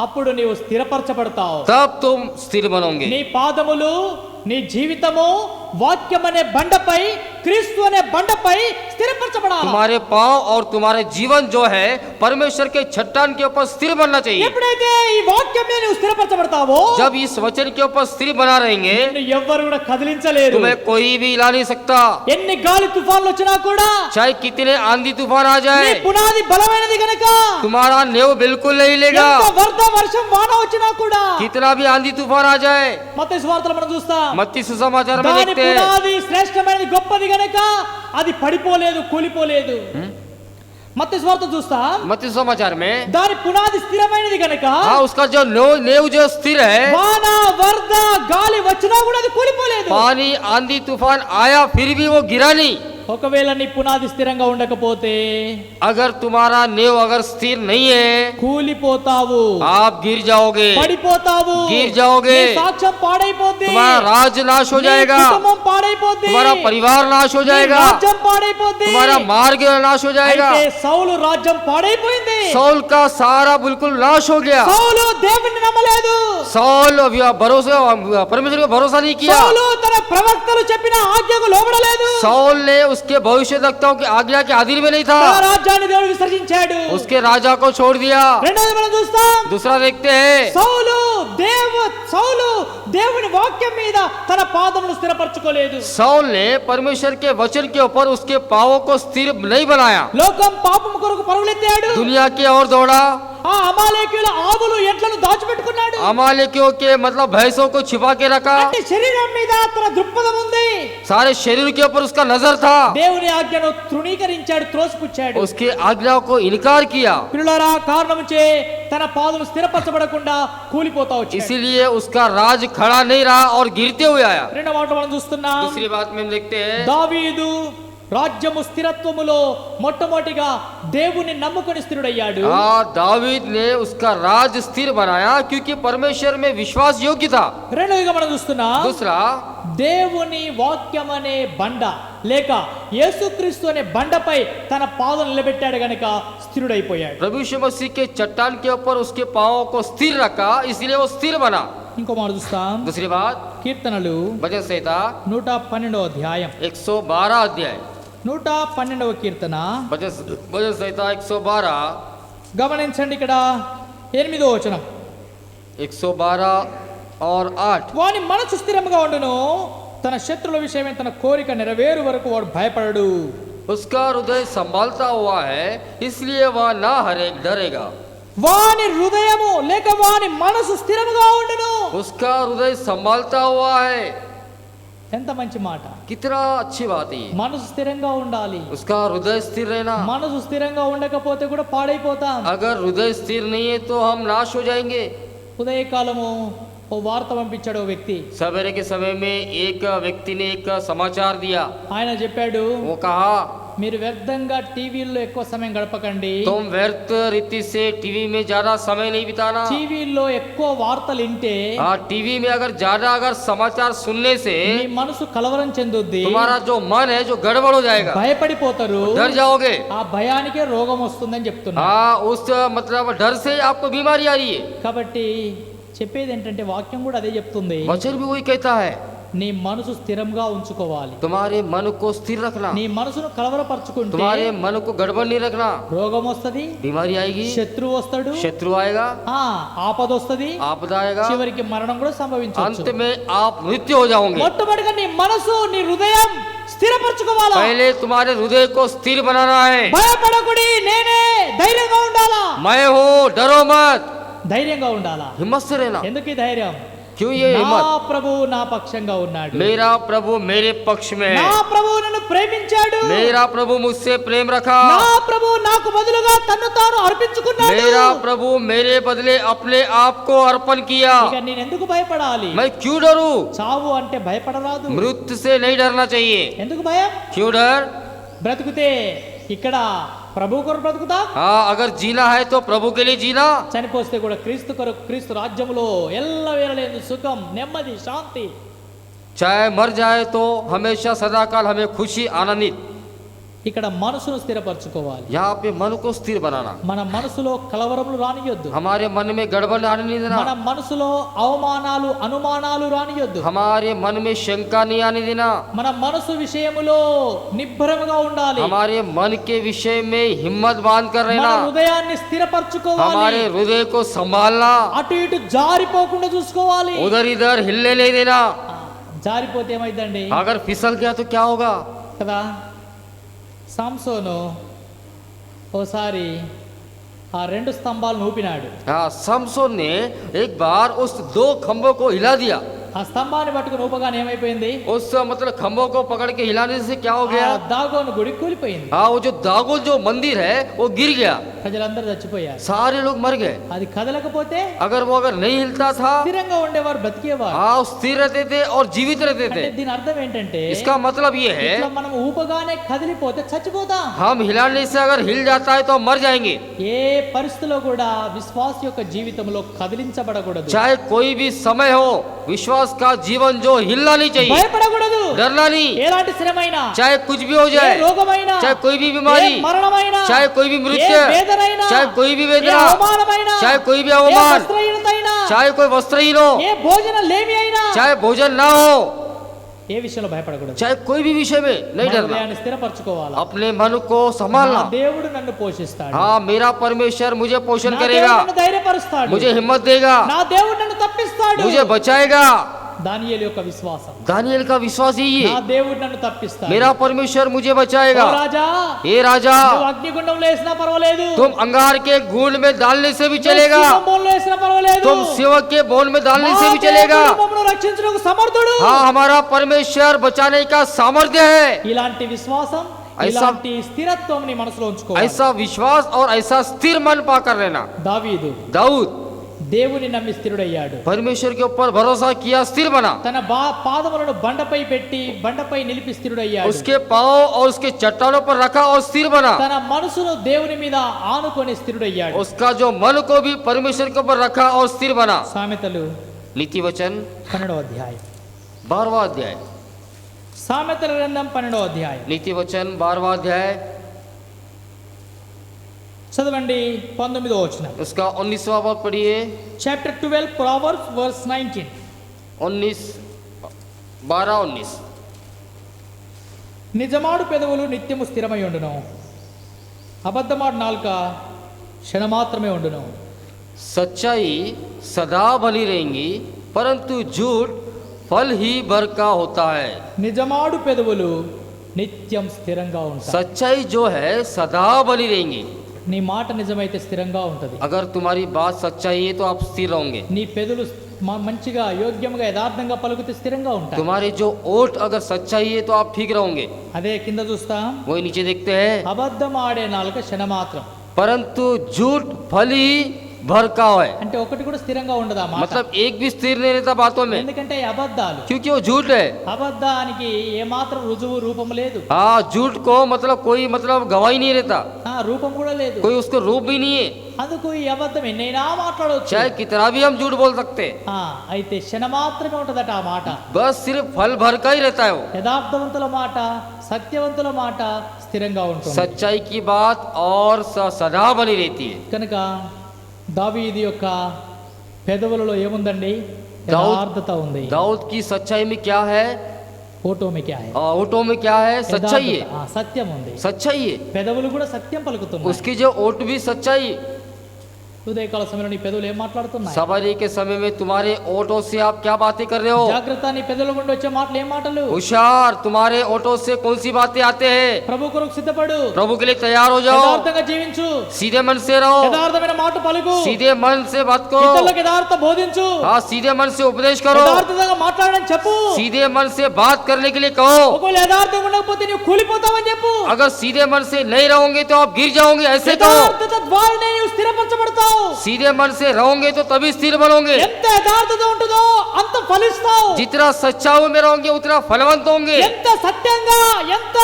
అప్పుడు నీవు స్థిరపరచబడతావు. तब तुम स्थिर बनोगे। నీ పాదములు, నీ జీవితము వాక్యం అనే బండపై, క్రీస్తు అనే బండపై స్థిరపరచబడాలి. तुम्हारे पांव और तुम्हारे जीवन जो है परमेश्वर के चट्टान के ऊपर स्थिर बनना चाहिए। ఎప్పుడైతే ఈ వాక్యం మీద నువ్వు స్థిరపరచబడతావో जब इस वचन के ऊपर स्थिर बना रहेंगे నిన్ను ఎవ్వరు కూడా కదిలించలేరు. तुम्हें कोई भी हिला नहीं सकता। ఎన్ని గాలి తుఫాన్లు వచ్చినా కూడా चाहे कितने आंधी तूफान आ నీ जाए, పునాది బలమైనది గనక तुम्हारा नेव बिल्कुल नहीं हिलेगा। ఎంత వరద వర్షం వాన వచ్చినా కూడా कितना भी आंधी तूफान आ जाए, మత్తయి సువార్తలో మనం చూస్తాం, मत्ती सुसमाचार में దాని देखते हैं, పునాది శ్రేష్టమైనది, గొప్పది గనక అది పడిపోలేదు, కూలిపోలేదు. మత్తయి సువార్త చూస్తాం, मत्ती सुसमाचार में, దాని పునాది స్థిరమైనది గనక हाँ, उसका जो नेव जो स्थिर है, వాన వరద గాలి వచ్చినా కూడా అది కూలిపోలేదు. पानी आंधी तूफान आया फिर भी वो गिरा नहीं। ఒకవేళ నీ పునాది స్థిరంగా ఉండకపోతే अगर तुम्हारा नेव अगर स्थिर नहीं है, కూలిపోతావు, आप गिर जाओगे, పడిపోతావు, గిర్ जाओगे, నీ సాక్ష్యం పాడైపోద్ది, तुम्हारा राज नाश हो నీ जाएगा, కుటుంబం పాడైపోద్ది, तुम्हारा परिवार नाश हो నీ जाएगा, రాజ్యం పాడైపోద్ది. तुम्हारा मार्ग नाश हो जाएगा। అయితే సౌలు రాజ్యం పాడైపోయింది. सौल का सारा बिल्कुल नाश हो गया। సౌలు దేవుణ్ణి నమ్మలేదు. सौल भरोसा परमेश्वर का भरोसा नहीं किया। సౌలు తన ప్రవక్తలు చెప్పిన ఆజ్ఞకు లోబడలేదు. सौल ने उसके भविष्यवक्ताओं की आज्ञा के अधीन में नहीं తన था, రాజ్యాన్ని దేవుడు విసర్జించాడు. उसके राजा को छोड़ दिया। రెండోది మనం చూస్తాం, दूसरा देखते हैं, సౌలు దేవుని వాక్యం మీద తన పాదములు స్థిరపరచుకోలేదు. सौल ने परमेश्वर के वचन के ऊपर उसके पांवों को स्थिर नहीं बनाया, లోకం పాపం కొరకు పరుగులెత్తాడు. दुनिया की ओर दौड़ा, ఆ అమాలేకీయుల ఆవులు ఎడ్లను దాచిపెట్టుకున్నాడు. अमालेकियों के मतलब भैंसों को छिपा के रखा, అంటే శరీరం మీద తన దృక్పథం ఉంది. सारे शरीर के ऊपर उसका नजर था, దేవుని ఆజ్ఞను తృణీకరించాడు, త్రోసిపుచ్చాడు. उसकी आज्ञाओं को इनकार किया, పిల్లలారా, కారణముచే తన పాదము స్థిరపరచబడకుండా కూలిపోతా వచ్చాడు. इसीलिए उसका राज खड़ा नहीं रहा और गिरते हुए आया। రెండవ మాట మనం చూస్తున్నాం, दूसरी बात में हम देखते हैं, దావీదు రాజ్యము స్థిరత్వములో మొట్టమొదటిగా దేవుని నమ్ముకొని స్థిరుడయ్యాడు. हाँ, दावीद ने उसका राज स्थिर बनाया क्योंकि परमेश्वर में विश्वास योग्य था। రెండవదిగా మనం చూస్తున్నాం, दूसरा, దేవుని వాక్యం అనే బండ లేక యేసుక్రీస్తు అనే బండపై తన పాదం నిలబెట్టాడు గనుక స్థిరుడైపోయాడు. प्रभु यीशु मसीह के चट्टान के ऊपर उसके पांवों को स्थिर रखा, इसलिए वो स्थिर बना। ఇంకో మాట చూస్తాం, दूसरी बात, కీర్తనలు भजन संहिता 112వ అధ్యాయం 112 अध्याय, 112వ కీర్తన भजन संहिता 112, గమనించండి. ఇక్కడ 8వ వచనం, 112 और 8, వాని మనసు స్థిరముగా ఉండును, తన శత్రుల విషయమే తన కోరిక నెరవేరు వరకు వాడు భయపడడు. उसका हृदय संभालता हुआ है, इसलिए वह ना डरेगा। వాని హృదయము లేక వాని మనసు స్థిరముగా ఉండును. उसका हृदय संभालता हुआ है, ఎంత మంచి మాట. कितना अच्छी बात है। మనసు స్థిరంగా ఉండాలి. उसका हृदय स्थिर रहना, మనసు స్థిరంగా ఉండకపోతే కూడా పాడైపోతాం. अगर हृदय स्थिर नहीं है तो हम नाश हो जाएंगे। ఉదయకాలము ఓ వార్త పంపించాడు ఓ వ్యక్తి. सवेरे के समय में एक व्यक्ति ने एक समाचार दिया, ఆయన చెప్పాడు, वो कहा, మీరు వ్యర్థంగా టీవీల్లో ఎక్కువ సమయం గడపకండి. तुम व्यर्थ रीति से टीवी में ज्यादा समय नहीं बिताना। టీవీల్లో ఎక్కువ వార్తలు వింటే हाँ, टीवी में अगर समाचार सुनने से మీ మనసు కలవరం చెందుద్ది, तुम्हारा जो मन है जो गड़बड़ हो जाएगा, భయపడిపోతారు, डर जाओगे। ఆ భయానికే రోగం వస్తుందని చెప్తున్నా. हाँ, उस मतलब डर से आपको बीमारी आ रही है। కాబట్టి చెప్పేది ఏంటంటే వాక్యం కూడా అదే చెప్తుంది, वचन भी वही कहता है, నీ మనసు స్థిరంగా ఉంచుకోవాలి. तुम्हारे मन को स्थिर रखना, నీ మనసును కలవరపరచుకుంటే तुम्हारे मन को गड़बड़ नहीं रखना, రోగం వస్తది, बीमारी आएगी, శత్రువు వస్తాడు, शत्रु आएगा, ఆపద వస్తది, आपदा आएगा, చివరికి మరణం కూడా సంభవించవచ్చు. अंत में आप मृत्यु हो जाओगे। మొట్టమొదటిగా నీ మనసు నీ హృదయం స్థిరపరచుకోవాలా. पहले तुम्हारे हृदय को स्थिर बनाना है। భయపడకుడి, నేనే, ధైర్యంగా ఉండాలా. मैं हूँ, डरो मत, ధైర్యంగా ఉండాలా. हिम्मत से रहना। ఎందుకు ఈ ధైర్యం? क्यों ये నా हिम्मत? ప్రభు నా పక్షంగా ఉన్నాడు. मेरा प्रभु मेरे पक्ष में నా है, ప్రభు నన్ను ప్రేమించాడు. मेरा प्रभु मुझसे प्रेम रखा, నా ప్రభు నాకు బదులుగా తన్ను తాను అర్పించుకున్నాడు. मेरा प्रभु मेरे बदले अपने आप को अर्पण किया। ఇక నేను ఎందుకు భయపడాలి? मैं क्यों डरूं? చావు అంటే భయపడరాదు. मृत्यु से नहीं डरना चाहिए। ఎందుకు భయం? क्यों डर? బ్రతుకుతే ఇక్కడ ప్రభు కొరకు బ్రతుకుతా, हाँ, अगर जीना है तो प्रभु के लिए जीना, చనిపోస్తే కూడా క్రీస్తు కొరకు, క్రీస్తు రాజ్యములో ఎల్లవేళలేని సుఖం, నెమ్మది, శాంతి. चाहे मर जाए तो हमेशा सदाकाल हमें खुशी आनंदित। ఇక్కడ మనసును స్థిరపరచుకోవాలి. यहाँ पे मन को स्थिर बनाना, మన మనసులో కలవరములు రానియొద్దు. हमारे मन में गड़बड़ आने नहीं మన देना, మనసులో అవమానాలు, అనుమానాలు రానియొద్దు. हमारे मन में शंका नहीं आने देना, మన మనసు విషయములో నిబ్బరముగా ఉండాలి. हमारे मन के विषय में हिम्मत बांध कर మన रहना, హృదయాన్ని స్థిరపరచుకోవాలి. हमारे हृदय को संभालना, అటు ఇటు జారిపోకుండా చూసుకోవాలి. उधर इधर हिलने नहीं देना। జారిపోతే ఏమైందండి अगर फिसल गया तो क्या होगा? కదా? సంసోను ఓసారి ఆ రెండు స్తంభాలను ఊపినాడు. हाँ, समसोन ने एक बार उस दो खंभों को हिला दिया। ఆ స్తంభాన్ని పట్టుకుని ఊపగానే ఏమైపోయింది? उस मतलब खंभों को पकड़ के हिलाने से क्या हो गया? ఆ దాగోను గుడి కూలిపోయింది. हाँ, वो जो दागोन जो मंदिर है वो गिर गया, ప్రజలందరూ చచ్చిపోయారు. सारे लोग मर गए। అది కదలకపోతే अगर नहीं हिलता था, స్థిరంగా ఉండేవారు, బ్రతికేవారు. हाँ, स्थिर रहते थे और जीवित रहते అంటే थे। దీని అర్థం ఏంటంటే इसका मतलब ये है, ఇట్లా మనం ఊపగానే కదిలిపోతే చచ్చిపోతాం. हम हिलाने से अगर हिल जाता है तो हम मर जाएंगे। ఏ పరిస్థితిలో కూడా విశ్వాస యొక్క జీవితంలో కదిలించబడకూడదు, चाहे कोई भी समय हो, विश्वास का जीवन जो हिलना नहीं चाहिए, భయపడకూడదు. डरना नहीं, ఎలాంటి శ్రమైనా, चाहे कुछ भी हो ఏ जाए, రోగమైనా, चाहे कोई भी ఏ बीमारी, మరణమైనా, चाहे कोई भी ఏ मृत्यु, వేదనైనా, चाहे कोई भी ఏ वेदना, అవమానమైనా, चाहे कोई भी ఏ अवमान, వస్త్రహీనతైనా, चाहे कोई वस्त्रहीन हो, ఏ భోజన లేమి అయినా, चाहे भोजन ना हो, ఏ విషయంలో భయపడకూడదు. चाहे कोई भी विषय में नहीं మన डरना, హృదయాన్ని స్థిరపరచుకోవాలి. अपने मन को నా संभालना। దేవుడు నన్ను పోషిస్తాడు, हाँ, मेरा परमेश्वर मुझे पोषण నా करेगा, దేవుడు నన్ను ధైర్యపరుస్తాడు, मुझे हिम्मत देगा, నా దేవుడు నన్ను తప్పిస్తాడు. मुझे बचाएगा। దానియేలు యొక్క విశ్వాసం. दानिएल का विश्वास यही నా है, దేవుడు నన్ను తప్పిస్తాడు. मेरा परमेश्वर मुझे ఓ बचाएगा। రాజా, ए राजा, నువ్వు అగ్నిగుండంలో వేసినా పర్వాలేదు, तुम अंगार के गूंड में डालने से भी चलेगा, సింహంలో వేసినా పర్వాలేదు, तुम सेवक के बोन में डालने మా से भी चलेगा। దేవుడు మమ్మల్ని రక్షించుటకు సమర్థుడు. हाँ, हमारा परमेश्वर बचाने का सामर्थ्य है। ఇలాంటి విశ్వాసం, ఇలాంటి స్థిరత్వం నీ మనసులో ఉంచుకోవాలి. ऐसा विश्वास और ऐसा स्थिर मन पाकर रहना। దావీదు दाऊद దేవుని నమ్మి స్థిరుడయ్యాడు. परमेश्वर के ऊपर भरोसा किया, स्थिर बना। తన పాదములను బండపై పెట్టి బండపై నిలిపి స్థిరుడయ్యాడు. उसके पांव और उसके चट्टानों पर रखा और स्थिर बना। తన మనసును దేవుని మీద ఆనుకొని స్థిరుడయ్యాడు. उसका जो मन को भी परमेश्वर के ऊपर रखा और स्थिर बना। సామెతలు नीति वचन 12వ అధ్యాయం. 12वां अध्याय। సామెతల గ్రంథం 12వ అధ్యాయం. नीति वचन 12वां अध्याय, చదవండి 19వ వచనం. उसका 19वां पद पढ़िए। Chapter 12 Proverbs verse 19. 19 12 19। నిజమాడు పెదవులు నిత్యము స్థిరమై ఉండును, అబద్ధమాడు నాలుక క్షణమాత్రమే ఉండును. सच्चाई सदा बनी रहेंगी, परंतु झूठ फल ही भर का होता है। నిజమాడు పెదవులు నిత్యం స్థిరంగా ఉంటాయి. सच्चाई जो है सदा बनी रहेंगी। నీ మాట నిజమైతే స్థిరంగా ఉంటది. अगर तुम्हारी बात सच्चाई है तो आप स्थिर रहोगे। నీ పెదవులు మంచిగా యోగ్యంగా యథార్థంగా పలుకుతే స్థిరంగా ఉంటాయి. तुम्हारे जो ओठ अगर सच्चाई है तो आप ठीक रहोगे। అదే కింద చూస్తాం, वही नीचे देखते हैं, అబద్ధం ఆడే నాలుక క్షణమాత్రం. परंतु झूठ फल ही भर का है। అంటే ఒకటి కూడా స్థిరంగా ఉండదు ఆ మాట. मतलब एक भी स्थिर नहीं रहता बातों में, ఎందుకంటే ఈ అబద్ధాలు, क्योंकि वो झूठ है। అబద్ధానికి ఏమాత్రం రుజువు రూపం లేదు. हाँ, झूठ को मतलब कोई मतलब गवाही नहीं रहता, ఆ రూపం కూడా లేదు. कोई उसको रूप भी नहीं है। అందుకు ఈ అబద్ధం ఎన్నైనా మాట్లాడవచ్చు. चाहे कितना भी हम झूठ बोल सकते हैं, అయితే క్షణమాత్రమే ఉంటదట ఆ మాట. बस सिर्फ फल भर का ही रहता है वो। యథార్థవంతుల మాట, సత్యవంతుల మాట స్థిరంగా ఉంటుంది. सच्चाई की बात और सदा बनी रहती है। కనుక దావీదు యొక్క పెదవులలో ఏముందండి? दाऊद యథార్థత ఉంది. दाऊद की सच्चाई में क्या है? ఓటో మే క్యా హై? ओठों में क्या है? सच्चाई है। యథార్థత, సత్యం ఉంది. सच्चाई है, పెదవులు కూడా సత్యం పలుకుతున్నాయి. उसकी जो ओठ भी सच्चाई। ఉదయకాల సమయంలో నీ పెదవులు ఏం మాట్లాడుతున్నాయి? सवारी के समय में तुम्हारे ओठों से आप क्या बातें कर रहे हो? జాగ్రత్త, నీ పెదవుల గుండా వచ్చే మాటలు ఏం మాటలు? होशियार, तुम्हारे ओठों से कौन सी बातें आते हैं? ప్రభు కొరకు సిద్ధపడు, प्रभु के लिए तैयार हो जाओ, యథార్థంగా జీవించు, सीधे मन से रहो, యథార్థమైన మాట పలుకు, सीधे मन से बात करो। ఇతరులకు యథార్థ బోధించు, हाँ, सीधे मन से उपदेश करो, యథార్థంగా మాట్లాడని చెప్పు. सीधे मन से बात करने के लिए कहो। ఒకవేళ యథార్థంగా ఉండకపోతే నీవు కూలిపోతావని చెప్పు. अगर सीधे मन से नहीं रहोगे तो आप गिर जाओगे, ऐसे कहो। యథార్థత ద్వారానే నీవు స్థిరపరచబడతావు. सीधे मन से रहोगे तो तभी स्थिर बनोगे। ఎంత యథార్థత ఉంటుందో అంత ఫలిస్తావు. जितना सच्चाई में रहोगे उतना फलवंत होंगे। ఎంత సత్యంగా, ఎంత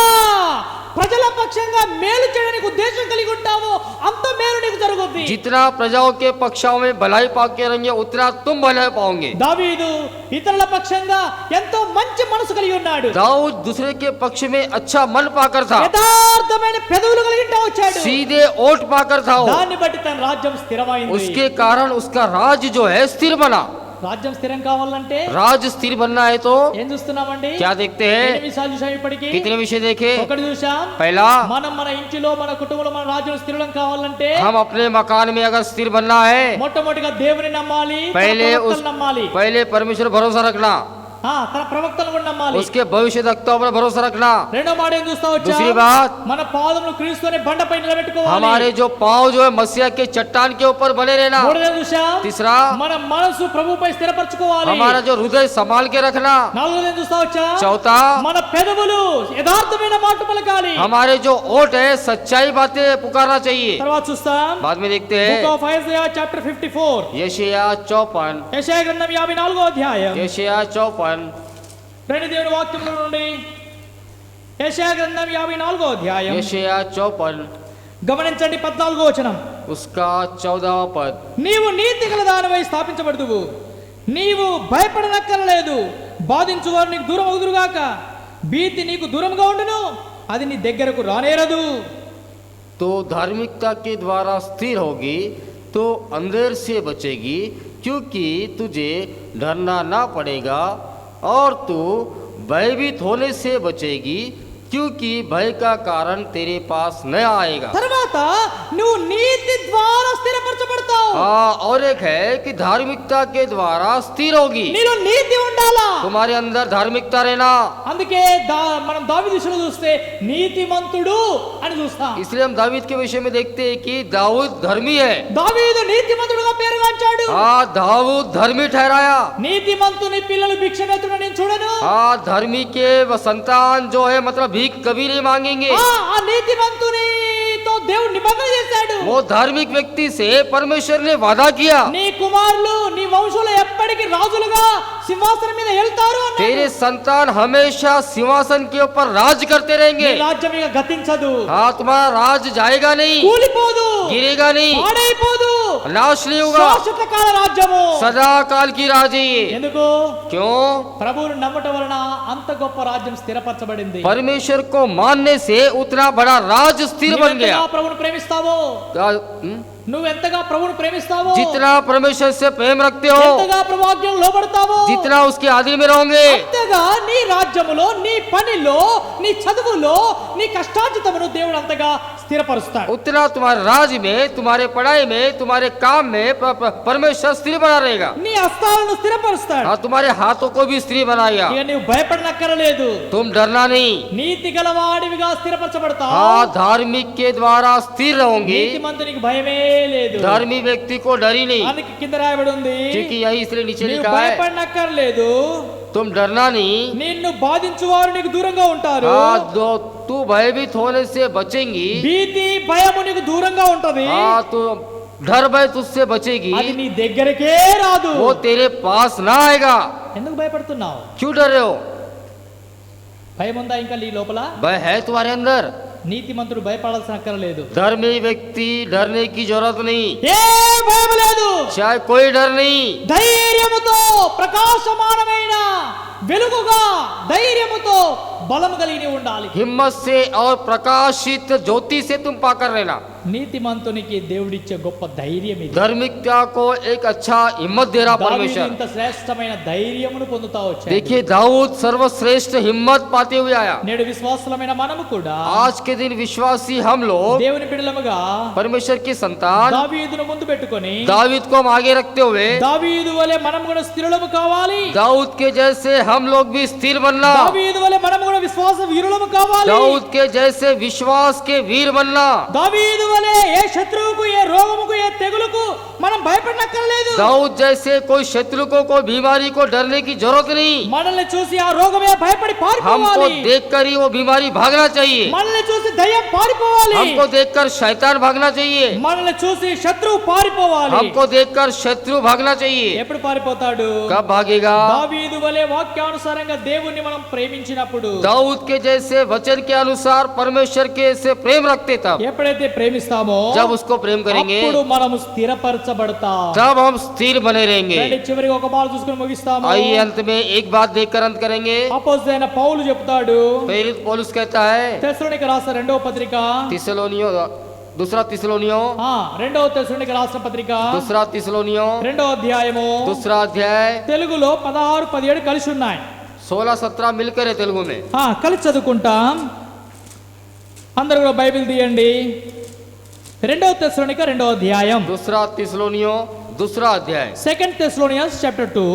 ప్రజల పక్షంగా మేలు చేయడానికి ఉద్దేశం కలిగి ఉంటావో అంత మేలు నీకు జరుగుద్ది. जितना प्रजाओं के पक्षों में भलाई पाके रहेंगे उतना तुम भलाई पाओगे। దావీదు ఇతరుల పక్షంగా ఎంతో మంచి మనసు కలిగి ఉన్నాడు. दाऊद दूसरे के पक्ष में अच्छा मन पाकर था, యథార్థమైన పెదవులు కలిగి వచ్చాడు. सीधे ओठ पाकर था वो। దాన్ని బట్టి తన రాజ్యం స్థిరమైంది. उसके कारण उसका राज जो है स्थिर बना। రాజ్యం స్థిరం కావాలంటే राज स्थिर बनना है तो ఏం చూస్తున్నామండి? क्या देखते ఎన్ని हैं? విషయాలు చూసాం ఇప్పటికి? कितने विषय देखे? ఒకటి చూసాం, पहला, మనం మన ఇంటిలో, మన కుటుంబంలో, మన రాజ్యం స్థిరం కావాలంటే हम अपने मकान में अगर स्थिर बनना है, మొట్టమొదటిగా దేవుని నమ్మాలి, తన पहले ప్రవక్తలను నమ్మాలి. पहले परमेश्वर भरोसा रखना, తన ప్రవక్తలను కూడా నమ్మాలి. उसके भविष्य वक्ताओं पर भरोसा रखना। రెండో మాట ఏం చూస్తా వచ్చా? दूसरी बात, మన పాదములు క్రీస్తు అనే బండపై నిలబెట్టుకోవాలి. हमारे जो पांव जो है मसीहा के चट्टान के ऊपर बने रहना। మూడోది చూసాం, तीसरा, మన మనసు ప్రభుపై స్థిరపరచుకోవాలి. हमारा जो हृदय संभाल के रखना। నాలుగోది ఏం చూస్తా వచ్చా? चौथा, మన పెదవులు యథార్థమైన మాట పలకాలి. हमारे जो ओठ है सच्चाई बातें पुकारना चाहिए। తర్వాత చూస్తాం, बाद में देखते బుక్ हैं ఆఫ్ ఐజాయా చాప్టర్ 54, यशायाह 54, యెషయా గ్రంథం 54వ అధ్యాయం. यशायाह 54, రెండు దేవుని వాక్యముల నుండి యెషయా గ్రంథం 54వ అధ్యాయం. यशायाह 54, గమనించండి 14వ వచనం. उसका 14वां पद। నీవు నీతి గల దానివై స్థాపించబడుదువు, నీవు భయపడనక్కర్లేదు. బాధించువారు నీకు దూరం అవుదురుగాక, భీతి నీకు దూరంగా ఉండును, అది నీ దగ్గరకు రానేరదు. तो धार्मिकता के द्वारा स्थिर होगी तो अंधेर से बचेगी, क्योंकि तुझे डरना ना पड़ेगा, और तू भयभीत होने से बचेगी, क्योंकि भय का कारण तेरे पास न आएगा। తర్వాత తర్వాత నువ్వు నీతి ద్వారా స్థిరపరచబడతావు. और एक है कि धार्मिकता के द्वारा स्थिर होगी. నీలో నీతి ఉండాలా. तुम्हारे अंदर धार्मिकता रहना. అందుకే మనం దావీదు విషయంలో చూస్తే నీతిమంతుడు అని చూస్తాం. इसलिए हम दाऊद के विषय में देखते हैं कि दाऊद धर्मी है. దావీదు నీతిమంతుడుగా పేరుగాంచాడు. दाऊद धर्मी ठहराया. నీతిమంతుని పిల్లలు భిక్షమెత్తున నేను చూడను. धर्मी के संतान जो है मतलब भीख कभी नहीं मांगेंगे. ఆ నీతిమంతునితో దేవుడు నిబంధన చేశాడు. वो धार्मिक व्यक्ति से परमेश्वर ने वादा किया. నీ కుమారులు నీ వంశంలో ఎప్పటికీ రాజులుగా సింహాసనం మీద వెళ్తారు అన్నాడు. तेरे संतान हमेशा सिंहासन के ऊपर राज करते रहेंगे. నీ రాజ్యం ఇక గతించదు. तुम्हारा राज जाएगा नहीं, కూలిపోదు, गिरेगा नहीं, పాడైపోదు, नाश नहीं होगा. శాశ్వత కాల రాజ్యము. सदा काल की राज है ये. ఎందుకు? क्यों? ప్రభువును నమ్మటం వలన అంత గొప్ప రాజ్యం స్థిరపరచబడింది. परमेश्वर को मानने से उतना बड़ा राज स्थिर बन गया. నువ్వెంతగా ప్రభువును ప్రేమిస్తావో, నువ్వెంతగా ప్రభువును ప్రేమిస్తావో, जितना परमेश्वर से प्रेम रखते हो, ఎంతగా ప్రభు ఆజ్ఞలకు లోబడతావో, जितना उसके आधीन में रहोगे, అంతగా నీ రాజ్యములో, నీ పనిలో, నీ చదువులో, నీ కష్టార్జితమును దేవుడు అంతగా స్థిరపరుస్తాడు. उतना तुम्हारे राज में, तुम्हारे पढ़ाई में, तुम्हारे काम में परमेश्वर स्थिर बना रहेगा. నీ హస్తాలను స్థిరపరుస్తాడు. तुम्हारे हाथों को भी स्थिर बनाएगा. ఇక నీవు భయపడనక్కరలేదు. तुम डरना नहीं. నీతి గలవాడివిగా స్థిరపరచబడతావు. धार्मिक के द्वारा स्थिर रहोगे. నీతిమంతునికి భయమే లేదు. धर्मी व्यक्ति को डर ही नहीं. అందుకే కింద రాయబడి ఉంది, क्योंकि यही इसलिए नीचे నీవు लिखा है, భయపడనక్కర్లేదు. तुम डरना नहीं. నిన్ను బాధించువారు నీకు దూరంగా ఉంటారు. तू भयभीत होने से बचेंगी. భీతి భయము నీకు దూరంగా ఉంటది. तो डर भय तुझसे बचेगी. అది నీ దగ్గరకే రాదు. वो तेरे पास ना आएगा. ఎందుకు భయపడుతున్నావు? क्यों डर रहे हो? భయం ఉందా ఇంకా నీ లోపల? भय है तुम्हारे अंदर. నీతిమంతుడు భయపడాల్సిన అక్కర్లేదు. धर्मी व्यक्ति डरने की जरूरत नहीं. ఏ భయం లేదు. चाहे कोई डर नहीं. ధైర్యముతో ప్రకాశమానమైన వెలుగుగా, ధైర్యముతో బలము కలిగి ఉండాలి. हिम्मत से और प्रकाशित ज्योति से तुम पाकर रहना. నీతిమంతునికి దేవుడిచ్చే గొప్ప ధైర్యం ఇది. धार्मिकता को एक अच्छा हिम्मत दे रहा దావీదు परमेश्वर. ఇంత శ్రేష్టమైన ధైర్యమును పొందుతా వచ్చాడు. देखिए दाऊद सर्वश्रेष्ठ हिम्मत पाते हुए आया. నేడు విశ్వాసులమైన మనము కూడా आज के दिन विश्वासी हम लोग దేవుని బిడ్డలముగా परमेश्वर की संतान దావీదును ముందు పెట్టుకొని, दाऊद को हम आगे रखते हुए దావీదు వలె మనం కూడా స్థిరులము కావాలి. दाऊद के जैसे हम लोग भी स्थिर बनना. దావీదు వలె మనం కూడా విశ్వాస వీరులము కావాలి. दाऊद के जैसे विश्वास के वीर बनना. దావీదు వలె ఏ శత్రువుకు, ఏ రోగముకు, ఏ తెగులుకు మనం భయపడనక్కర్లేదు. दाऊद जैसे कोई शत्रु को, कोई बीमारी को डरने की जरूरत नहीं. మనల్ని చూసి ఆ రోగమే భయపడి हमको పారిపోవాలి. देखकर ही वो बीमारी भागना चाहिए. మనల్ని చూసి దయ్యం పారిపోవాలి. हमको देखकर शैतान भागना चाहिए. మనల్ని చూసి శత్రువు పారిపోవాలి. हमको देखकर शत्रु भागना चाहिए. ఎప్పుడు పారిపోతాడు? कब भागेगा? దావీదు వలె వాక్యానుసారంగా దేవుణ్ణి మనం ప్రేమించినప్పుడు, दाऊद के जैसे वचन के अनुसार परमेश्वर के से प्रेम रखते तब. ఎప్పుడైతే ప్రేమిస్తామో जब उसको प्रेम करेंगे అప్పుడు మనము స్థిరపరచబడతాం. तब हम स्थिर बने रहेंगे. రండి, చివరికి ఒక మాట చూసుకొని ముగిస్తాము. आइए अंत में एक बात देखकर अंत करेंगे. అపోస్తలుడైన పౌలు చెప్తాడు, प्रेरित पौलुस कहता है తెస్సలోనికీయులకు రాసిన రెండవ పత్రిక, दूसरा तिसलोनियो రెండవ తెస్సలోనికీయులకు రాసిన పత్రిక, दूसरा तिसलोनियो రెండవ అధ్యాయము, दूसरा अध्याय తెలుగులో 16, 17 కలిసి ఉన్నాయి. 16-17 मिलकर है तेलुगु में. కలిసి చదువుకుంటాం. అందరూ కూడా బైబిల్ తీయండి. రెండవ తెస్సలోనిక రెండవ అధ్యాయం, दूसरा तिसलोनियो दूसरा अध्याय 2 Thessalonians chapter 2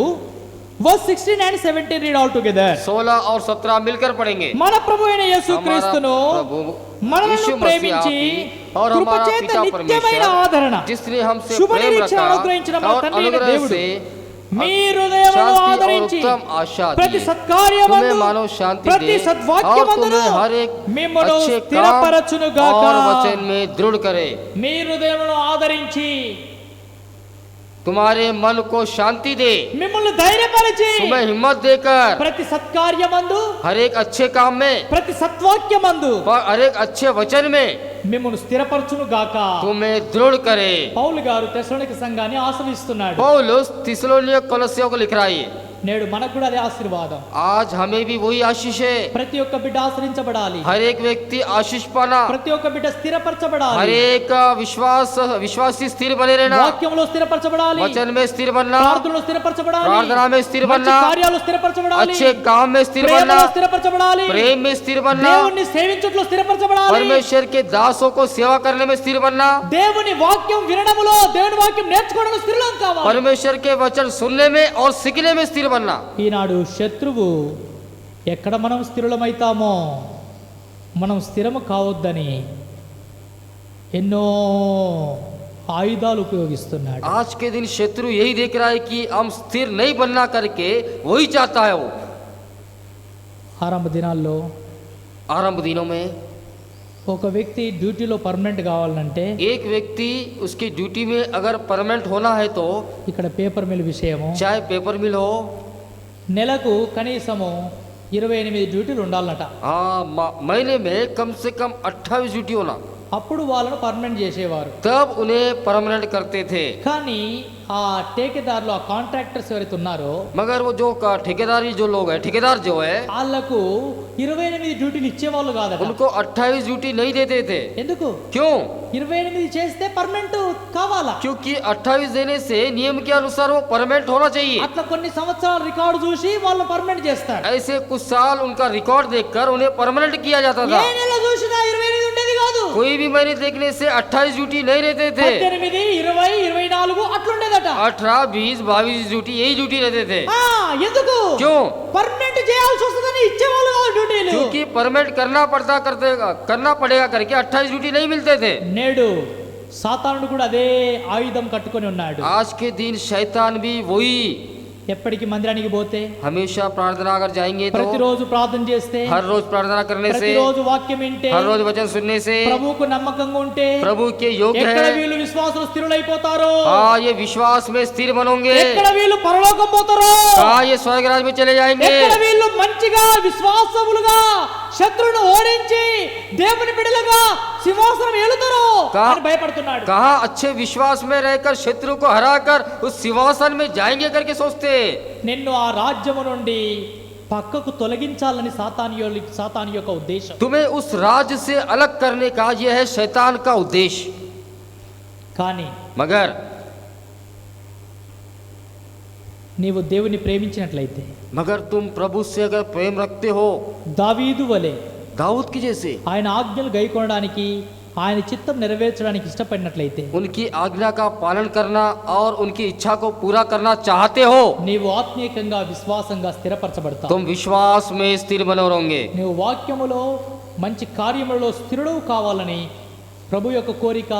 verse 16 and 17 read all together. 16 और 17 मिलकर पढ़ेंगे. మన ప్రభు అయిన యేసు हमारा క్రీస్తును प्रभु మనలను यीशु मसीह ప్రేమించి आपकी और కృప हमारा చేత पिता నిత్యమైన ఆదరణ परमेश्वर जिसने हमसे శుభ प्रेम నిరీక్షణ रखा అనుగ్రహించిన మన और తండ్రి అయిన अनुग्रह దేవుడు से మీ హృదయములను शांति और ఆదరించి उत्तम आशा ప్రతి दिए. సత్కార్యమందు तुम्हें मानव शांति ప్రతి दे और సద్వాక్యమందును तुम्हें हर एक మిమ్మును अच्छे काम స్థిరపరచును గాక. और वचन में दृढ़ करे. మీ హృదయములను ఆదరించి तुम्हारे मन को शांति दे. మిమ్మల్ని ధైర్యపరిచి तुम्हें हिम्मत देकर ప్రతి సత్కార్యమందు हर एक अच्छे काम में ప్రతి సత్వాక్యమందు और हर एक अच्छे वचन में మిమ్మల్ని స్థిరపరచును గాక. तुम्हें दृढ़ करे. పౌలు గారు తెస్సలోనిక సంఘాన్ని ఆశ్రయిస్తున్నాడు. पौलुस थिस्सलुनीय कलीसिया को लिख रहा है. నేడు మనకు కూడా అదే ఆశీర్వాదం. आज हमें भी वही आशीष है। ప్రతి ఒక్క బిడ్డ ఆశ్రయించబడాలి, हर एक व्यक्ति आशीष पाना, ప్రతి ఒక్క బిడ్డ हर స్థిరపరచబడాలి, एक विश्वासी स्थिर बने रहना, వాక్యంలో స్థిరపరచబడాలి, वचन में स्थिर बनना, ప్రార్థనలో స్థిరపరచబడాలి, प्रार्थना में स्थिर మంచి बनना, కార్యాలు స్థిరపరచబడాలి, अच्छे काम में स्थिर बनना, ప్రేమలో స్థిరపరచబడాలి, प्रेम में स्थिर बनना, దేవుణ్ణి సేవించుట్లో స్థిరపరచబడాలి, परमेश्वर के दासों को सेवा करने में स्थिर बनना, దేవుని వాక్యం వినడములో, దేవుని వాక్యం నేర్చుకోవడంలో స్థిరం కావాలి. परमेश्वर के वचन सुनने में और सीखने में स्थिर बनना। ఈనాడు శత్రువు ఎక్కడ మనం స్థిరులమైతామో మనం స్థిరము కావద్దని ఎన్నో ఆయుధాలు ఉపయోగిస్తున్నాడు. आज के दिन शत्रु यही देख रहा है कि हम स्थिर नहीं बनना करके वही चाहता है वो। ఆరంభ దినాల్లో आरंभ दिनों में ఒక వ్యక్తి డ్యూటీలో పర్మనెంట్ కావాలంటే एक व्यक्ति उसकी ड्यूटी में अगर परमानेंट होना है तो ఇక్కడ పేపర్ మిల్ విషయము चाहे पेपर मिल हो, నెలకు కనీసము 28 డ్యూటీలు ఉండాలట. हाँ महीने में कम से कम 28 ड्यूटी होना, అప్పుడు వాళ్ళను పర్మనెంట్ చేసేవారు. तब उन्हें परमानेंट करते थे। కానీ ఆ ठेकेदाరులు, ఆ కాంట్రాక్టర్స్ ఎవరైతే ఉన్నారో मगर वो जो ठेकेदारी जो लोग है, ठेकेदार जो है, వాళ్ళకు 28 డ్యూటీలు ఇచ్చేవాళ్ళు కాదట. उनको 28 ड्यूटी नहीं देते थे। ఎందుకు? क्यों? 28 చేస్తే పర్మనెంట్ కావాలా? क्योंकि 28 देने से नियम के अनुसार वो परमानेंट होना चाहिए। అట్లా కొన్ని సంవత్సరాల రికార్డు చూసి వాళ్ళు పర్మనెంట్ చేస్తారు. ऐसे कुछ साल उनका रिकॉर्ड देखकर उन्हें परमानेंट किया जाता ఏ था। నెల చూసినా 28 ఉండేది కాదు. कोई भी महीने देखने से 28 ड्यूटी नहीं रहते थे। 18, 20, 24 అట్లుండేదట. 18, 20, 22 ड्यूटी यही ड्यूटी रहते थे। ఆ, ఎందుకు? क्यों? పర్మనెంట్ చేయాల్సి వస్తుందని ఇచ్చేవాళ్ళు కాదు డ్యూటీలు. क्योंकि परमानेंट करना पड़ेगा करके 28 ड्यूटी नहीं मिलते थे। నేడు సాతానుడు కూడా అదే ఆయుధం కట్టుకొని ఉన్నాడు. आज के दिन शैतान भी वही, ఎప్పటికి మందిరానికి పోతే, हमेशा प्रार्थना अगर जाएंगे तो, ప్రతిరోజు ప్రార్థన చేస్తే, हर रोज प्रार्थना करने से, ప్రతిరోజు వాక్యం వింటే, हर रोज वचन सुनने से, ప్రభువుకు నమ్మకంగా ఉంటే, प्रभु के योग्य ఎక్కడ है। వీళ్ళు విశ్వాసులు స్థిరులైపోతారో, हाँ, ये विश्वास में स्थिर बनोगे। ఎక్కడ వీళ్ళు పరలోకం పోతారో, हाँ, ये स्वर्ग राज में चले जाएंगे। ఎక్కడ వీళ్ళు మంచిగా విశ్వాసములుగా శత్రువును ఓడించి దేవుని బిడ్డలుగా సింహాసనం ఏలుతారో అని భయపడుతున్నాడు. कहा अच्छे विश्वास में रहकर शत्रु को हराकर उस सिंहासन में जाएंगे करके सोचते। నిన్ను ఆ రాజ్యము నుండి పక్కకు తొలగించాలని సాతాను యొక్క ఉద్దేశం. तुम्हें उस राज्य से अलग करने का यह है शैतान का उद्देश्य। కానీ मगर నీవు దేవుని ప్రేమించినట్లయితే, तुम प्रभु से अगर प्रेम रखते हो, దావీదు వలె दाऊद की जैसे ఆయన ఆజ్ఞలు గైకొనడానికి, ఆయన చిత్తం నెరవేర్చడానికి ఇష్టపడినట్లయితే, उनकी आज्ञा का पालन करना और उनकी इच्छा को पूरा करना चाहते हो, నీవు ఆత్మీయంగా విశ్వాసంగా స్థిరపరచబడతావు. तुम विश्वास में स्थिर बने रहोगे। నీవు వాక్యములో మంచి కార్యములలో స్థిరుడవు కావాలని ప్రభు యొక్క కోరిక,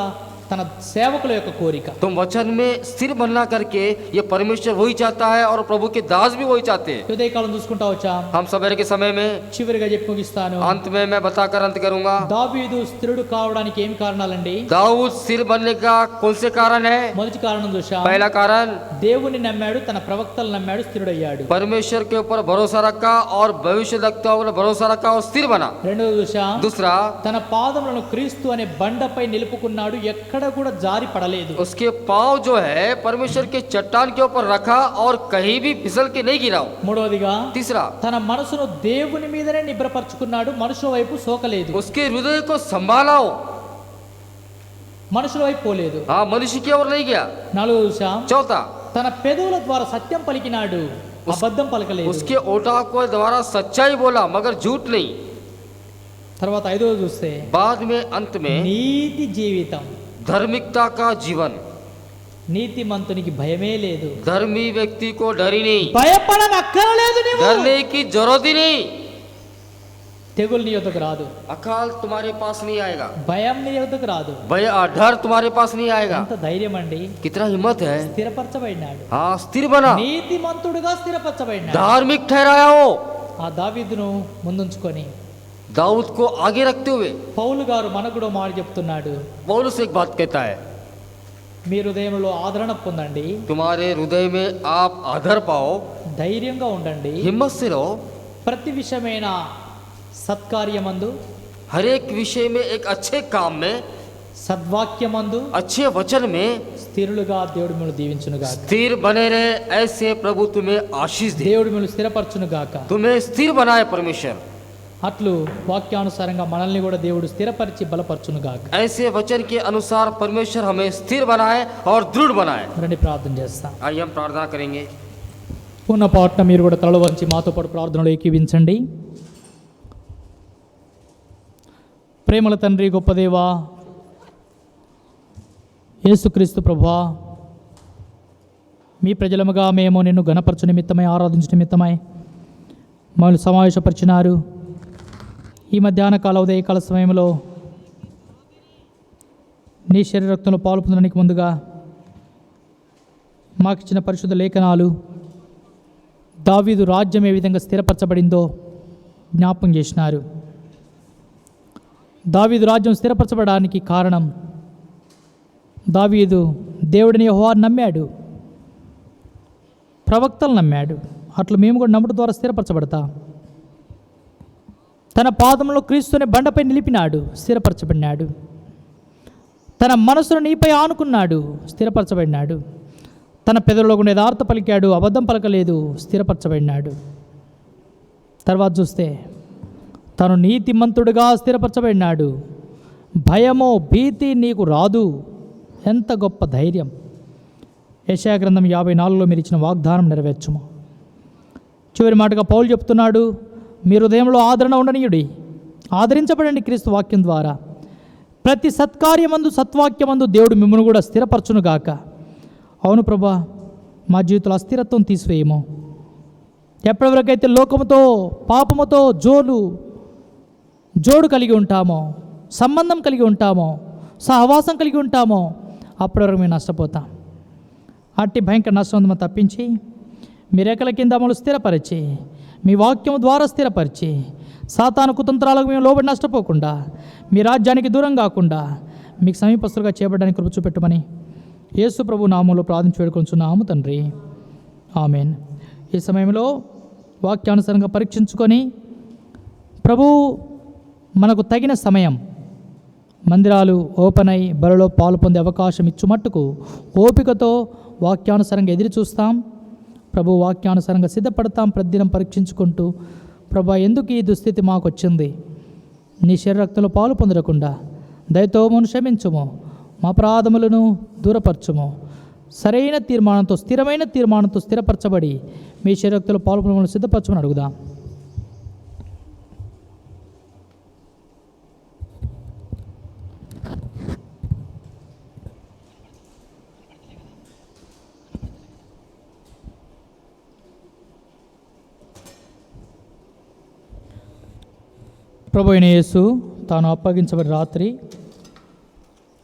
తన సేవకుల యొక్క కోరిక. तुम वचन में स्थिर बनना करके ये परमेश्वर वही चाहता है और प्रभु के दास भी वही चाहते हैं। ఉదయకాలం చూసుకుంటా వచ్చా. हम सवेरे के समय में చివరిగా చెప్పి ముగిస్తాను. अंत में मैं बताकर अंत करूंगा। దావీదు స్థిరుడు కావడానికి ఏం కారణాలండి? दाऊद स्थिर बनने का कौन से कारण है? మొదటి కారణం చూసా, पहला कारण దేవుని నమ్మాడు, తన ప్రవక్తలు నమ్మాడు, స్థిరుడయ్యాడు. परमेश्वर के ऊपर भरोसा रखा और भविष्य वक्ताओं पर भरोसा रखा और स्थिर बना। రెండవది చూసా, दूसरा, తన పాదములను క్రీస్తు అనే బండపై నిలుపుకున్నాడు, ఎక్కడ కూడా జారి పడలేదు. उसके पांव जो है परमेश्वर के चट्टान के ऊपर रखा और कहीं भी फिसल के नहीं गिरा। మూడవదిగా, तीसरा, తన మనసును దేవుని మీదనే నిబ్రపరచుకున్నాడు, మనుషుల వైపు సోకలేదు, उसके हृदय को संभाला, మనుషుల వైపు పోలేదు. हाँ, मनुष्य की ओर नहीं गया। నాలుగో చూసా, चौथा, తన పెదవుల ద్వారా సత్యం పలికినాడు, అబద్ధం పలకలేదు. उसके ओठा को द्वारा सच्चाई बोला मगर झूठ नहीं। తర్వాత ఐదవ చూస్తే, बाद में अंत में నీతి జీవితం, धार्मिकता का जीवन। నీతిమంతునికి భయమే లేదు. धर्मी व्यक्ति को डर ही नहीं, భయపడనక్కరలేదు. నీవు डरने की जरूरत ही नहीं। తెగులు నీ యొద్దకు రాదు, अकाल तुम्हारे पास नहीं आएगा, భయం నీ యొద్దకు రాదు. डर तुम्हारे पास नहीं आएगा। ఎంత ధైర్యం అండి! कितना हिम्मत है। స్థిరపరచబడినాడు, हाँ, स्थिर बना, నీతిమంతుడుగా స్థిరపరచబడినాడు. धार्मिक ठहराया हो। ఆ దావీదును ముందుంచుకొని दाऊद को आगे रखते हुए పౌలు గారు మనకు కూడా మాట చెప్తున్నాడు. पौलुस एक बात कहता है, మీ హృదయంలో ఆదరణ పొందండి, तुम्हारे हृदय में आप आदर पाओ, ధైర్యంగా ఉండండి, हिम्मत से रहो, ప్రతి విషయమైన సత్కార్యమందు हर एक विषय में एक अच्छे काम में సద్వాక్యమందు अच्छे वचन में స్థిరులుగా దేవుడు మిమ్మల్ని దీవించునుగాక. स्थिर बने रहे, ऐसे प्रभु तुम्हें आशीष दे, దేవుడు మిమ్మల్ని స్థిరపరచునుగాక. तुम्हें स्थिर बनाए परमेश्वर। అట్లు వాక్యానుసారంగా మనల్ని కూడా దేవుడు స్థిరపరిచి బలపరచునుగాక. ऐसे वचन के अनुसार परमेश्वर हमें स्थिर बनाए और दृढ़ बनाए। రండి ప్రార్థన చేస్తాం. आइए हम प्रार्थना करेंगे। ఉన్న పాటన మీరు కూడా తల వంచి మాతో పాటు ప్రార్థనలో ఏకీవించండి. ప్రేమల తండ్రి, గొప్ప దేవా, యేసుక్రీస్తు ప్రభువా, మీ ప్రజలముగా మేము నిన్ను ఘనపరచు నిమిత్తమై, ఆరాధించు నిమిత్తమై మమ్మల్ని సమావేశపరిచినారు. ఈ మధ్యాహ్న కాల ఉదయకాల సమయంలో నీ శరీర రక్తంలో పాలు పొందడానికి ముందుగా మాకిచ్చిన పరిశుద్ధ లేఖనాలు, దావీదు రాజ్యం ఏ విధంగా స్థిరపరచబడిందో జ్ఞాపకం చేసినారు. దావీదు రాజ్యం స్థిరపరచబడడానికి కారణం దావీదు దేవుడిని యెహోవాను నమ్మాడు, ప్రవక్తలు నమ్మాడు. అట్లు మేము కూడా నమ్ముట ద్వారా స్థిరపరచబడతాం. తన పాదంలో క్రీస్తుని బండపై నిలిపినాడు, స్థిరపరచబడినాడు. తన మనసును నీపై ఆనుకున్నాడు, స్థిరపరచబడినాడు. తన పెదవుల్లో ఉండే యథార్థ పలికాడు, అబద్ధం పలకలేదు, స్థిరపరచబడినాడు. తర్వాత చూస్తే తను నీతిమంతుడుగా స్థిరపరచబడినాడు. భయమో భీతి నీకు రాదు. ఎంత గొప్ప ధైర్యం! యెషయా గ్రంథం 54లో మీరు ఇచ్చిన వాగ్దానం నెరవేర్చుము. చివరి మాటగా పౌలు చెప్తున్నాడు, మీ హృదయంలో ఆదరణ ఉండనీయుడి, ఆదరించబడండి క్రీస్తు వాక్యం ద్వారా. ప్రతి సత్కార్యమందు సత్వాక్యమందు దేవుడు మిమ్మల్ని కూడా స్థిరపరచునుగాక. అవును ప్రభా, మా జీవితంలో అస్థిరత్వం తీసివేయము. ఎప్పటివరకైతే లోకముతో పాపముతో జోడు కలిగి ఉంటామో, సంబంధం కలిగి ఉంటామో, సహవాసం కలిగి ఉంటామో, అప్పటి వరకు మేము నష్టపోతాం. అట్టి భయంకర నష్టం తప్పించి మీ రెక్కల కింద మమ్మల్ని స్థిరపరిచి, మీ వాక్యం ద్వారా స్థిరపరిచి, సాతాను కుతంత్రాలకు మేము లోబడి నష్టపోకుండా, మీ రాజ్యానికి దూరం కాకుండా మీకు సమీపస్తులుగా చేయబడడానికి కృప చూపెట్టమని యేసు ప్రభు నామంలో ప్రార్థించి వేడుకొంచున్నాము తండ్రి, ఆమెన్. ఈ సమయంలో వాక్యానుసారంగా పరీక్షించుకొని ప్రభు మనకు తగిన సమయం మందిరాలు ఓపెన్ అయి బలలో పాలు పొందే అవకాశం ఇచ్చు మట్టుకు ఓపికతో వాక్యానుసారంగా ఎదురు చూస్తాం. ప్రభు వాక్యానుసారంగా సిద్ధపడతాం. ప్రతిదినం పరీక్షించుకుంటూ, ప్రభు ఎందుకు ఈ దుస్థితి మాకు వచ్చింది, నీ శరీర రక్తంలో పాలు పొందకుండా దయతో మమ్మల్ని క్షమించుము, మా అపరాధములను దూరపరచుము. సరైన తీర్మానంతో, స్థిరమైన తీర్మానంతో స్థిరపరచబడి మీ శరీర రక్తంలో పాలు పొందమని సిద్ధపరచమని అడుగుదాం. ప్రభు అయిన యేసు తాను అప్పగించబడి రాత్రి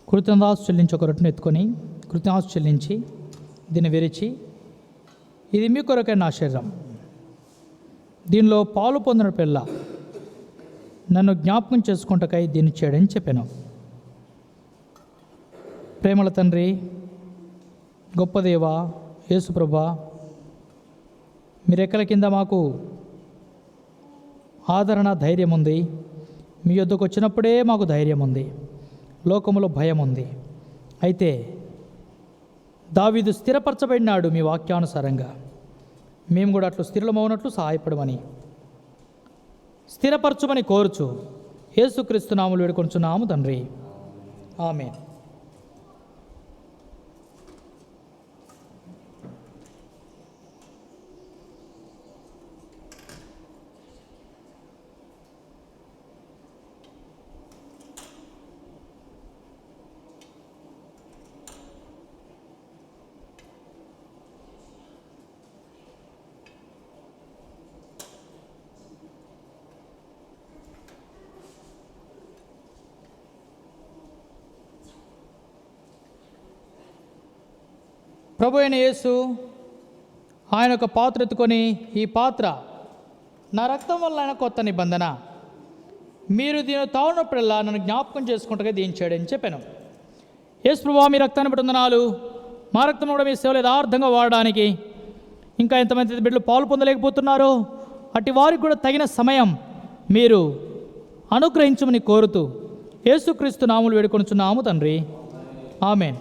కృతజ్ఞతాసు చెల్లించి ఒక రొట్టెను ఎత్తుకొని కృతజ్ఞతాసు చెల్లించి దీన్ని విరిచి, ఇది మీ కొరకైన నా శరీరం, దీనిలో పాలు పొందిన పిల్ల నన్ను జ్ఞాపకం చేసుకుంటకై దీన్ని చేయడని చెప్పాను. ప్రేమల తండ్రి, గొప్ప దేవా, యేసు ప్రభా, మీ రెక్కల కింద మాకు ఆదరణ, ధైర్యం ఉంది. మీ యొద్దకు వచ్చినప్పుడే మాకు ధైర్యం ఉంది. లోకములో భయం ఉంది. అయితే దావీదు స్థిరపరచబడినాడు మీ వాక్యానుసారంగా. మేము కూడా అట్లు స్థిరమవునట్లు సహాయపడమని, స్థిరపరచుమని కోరుచు యేసుక్రీస్తు నామములో వేడుకొంచున్నాము తండ్రి, ఆమేన్. ప్రభు అయిన యేసు ఆయన ఒక పాత్ర ఎత్తుకొని, ఈ పాత్ర నా రక్తం వల్ల ఆయన కొత్త నిబంధన, మీరు దీన్ని తాగినప్పుడల్లా నన్ను జ్ఞాపకం చేసుకుంటగా దీన్ని చేయడని చెప్పాను. యేసు ప్రభువా, మీ రక్తాన్ని బట్టి వందనాలు. మా రక్తం కూడా మీ సేవలు యథార్థంగా వాడడానికి ఇంకా ఎంతమంది బిడ్డలు పాలు పొందలేకపోతున్నారో అట్టి వారికి కూడా తగిన సమయం మీరు అనుగ్రహించమని కోరుతూ యేసుక్రీస్తు నామములో వేడుకొనుచున్నాము తండ్రి, ఆమేన్.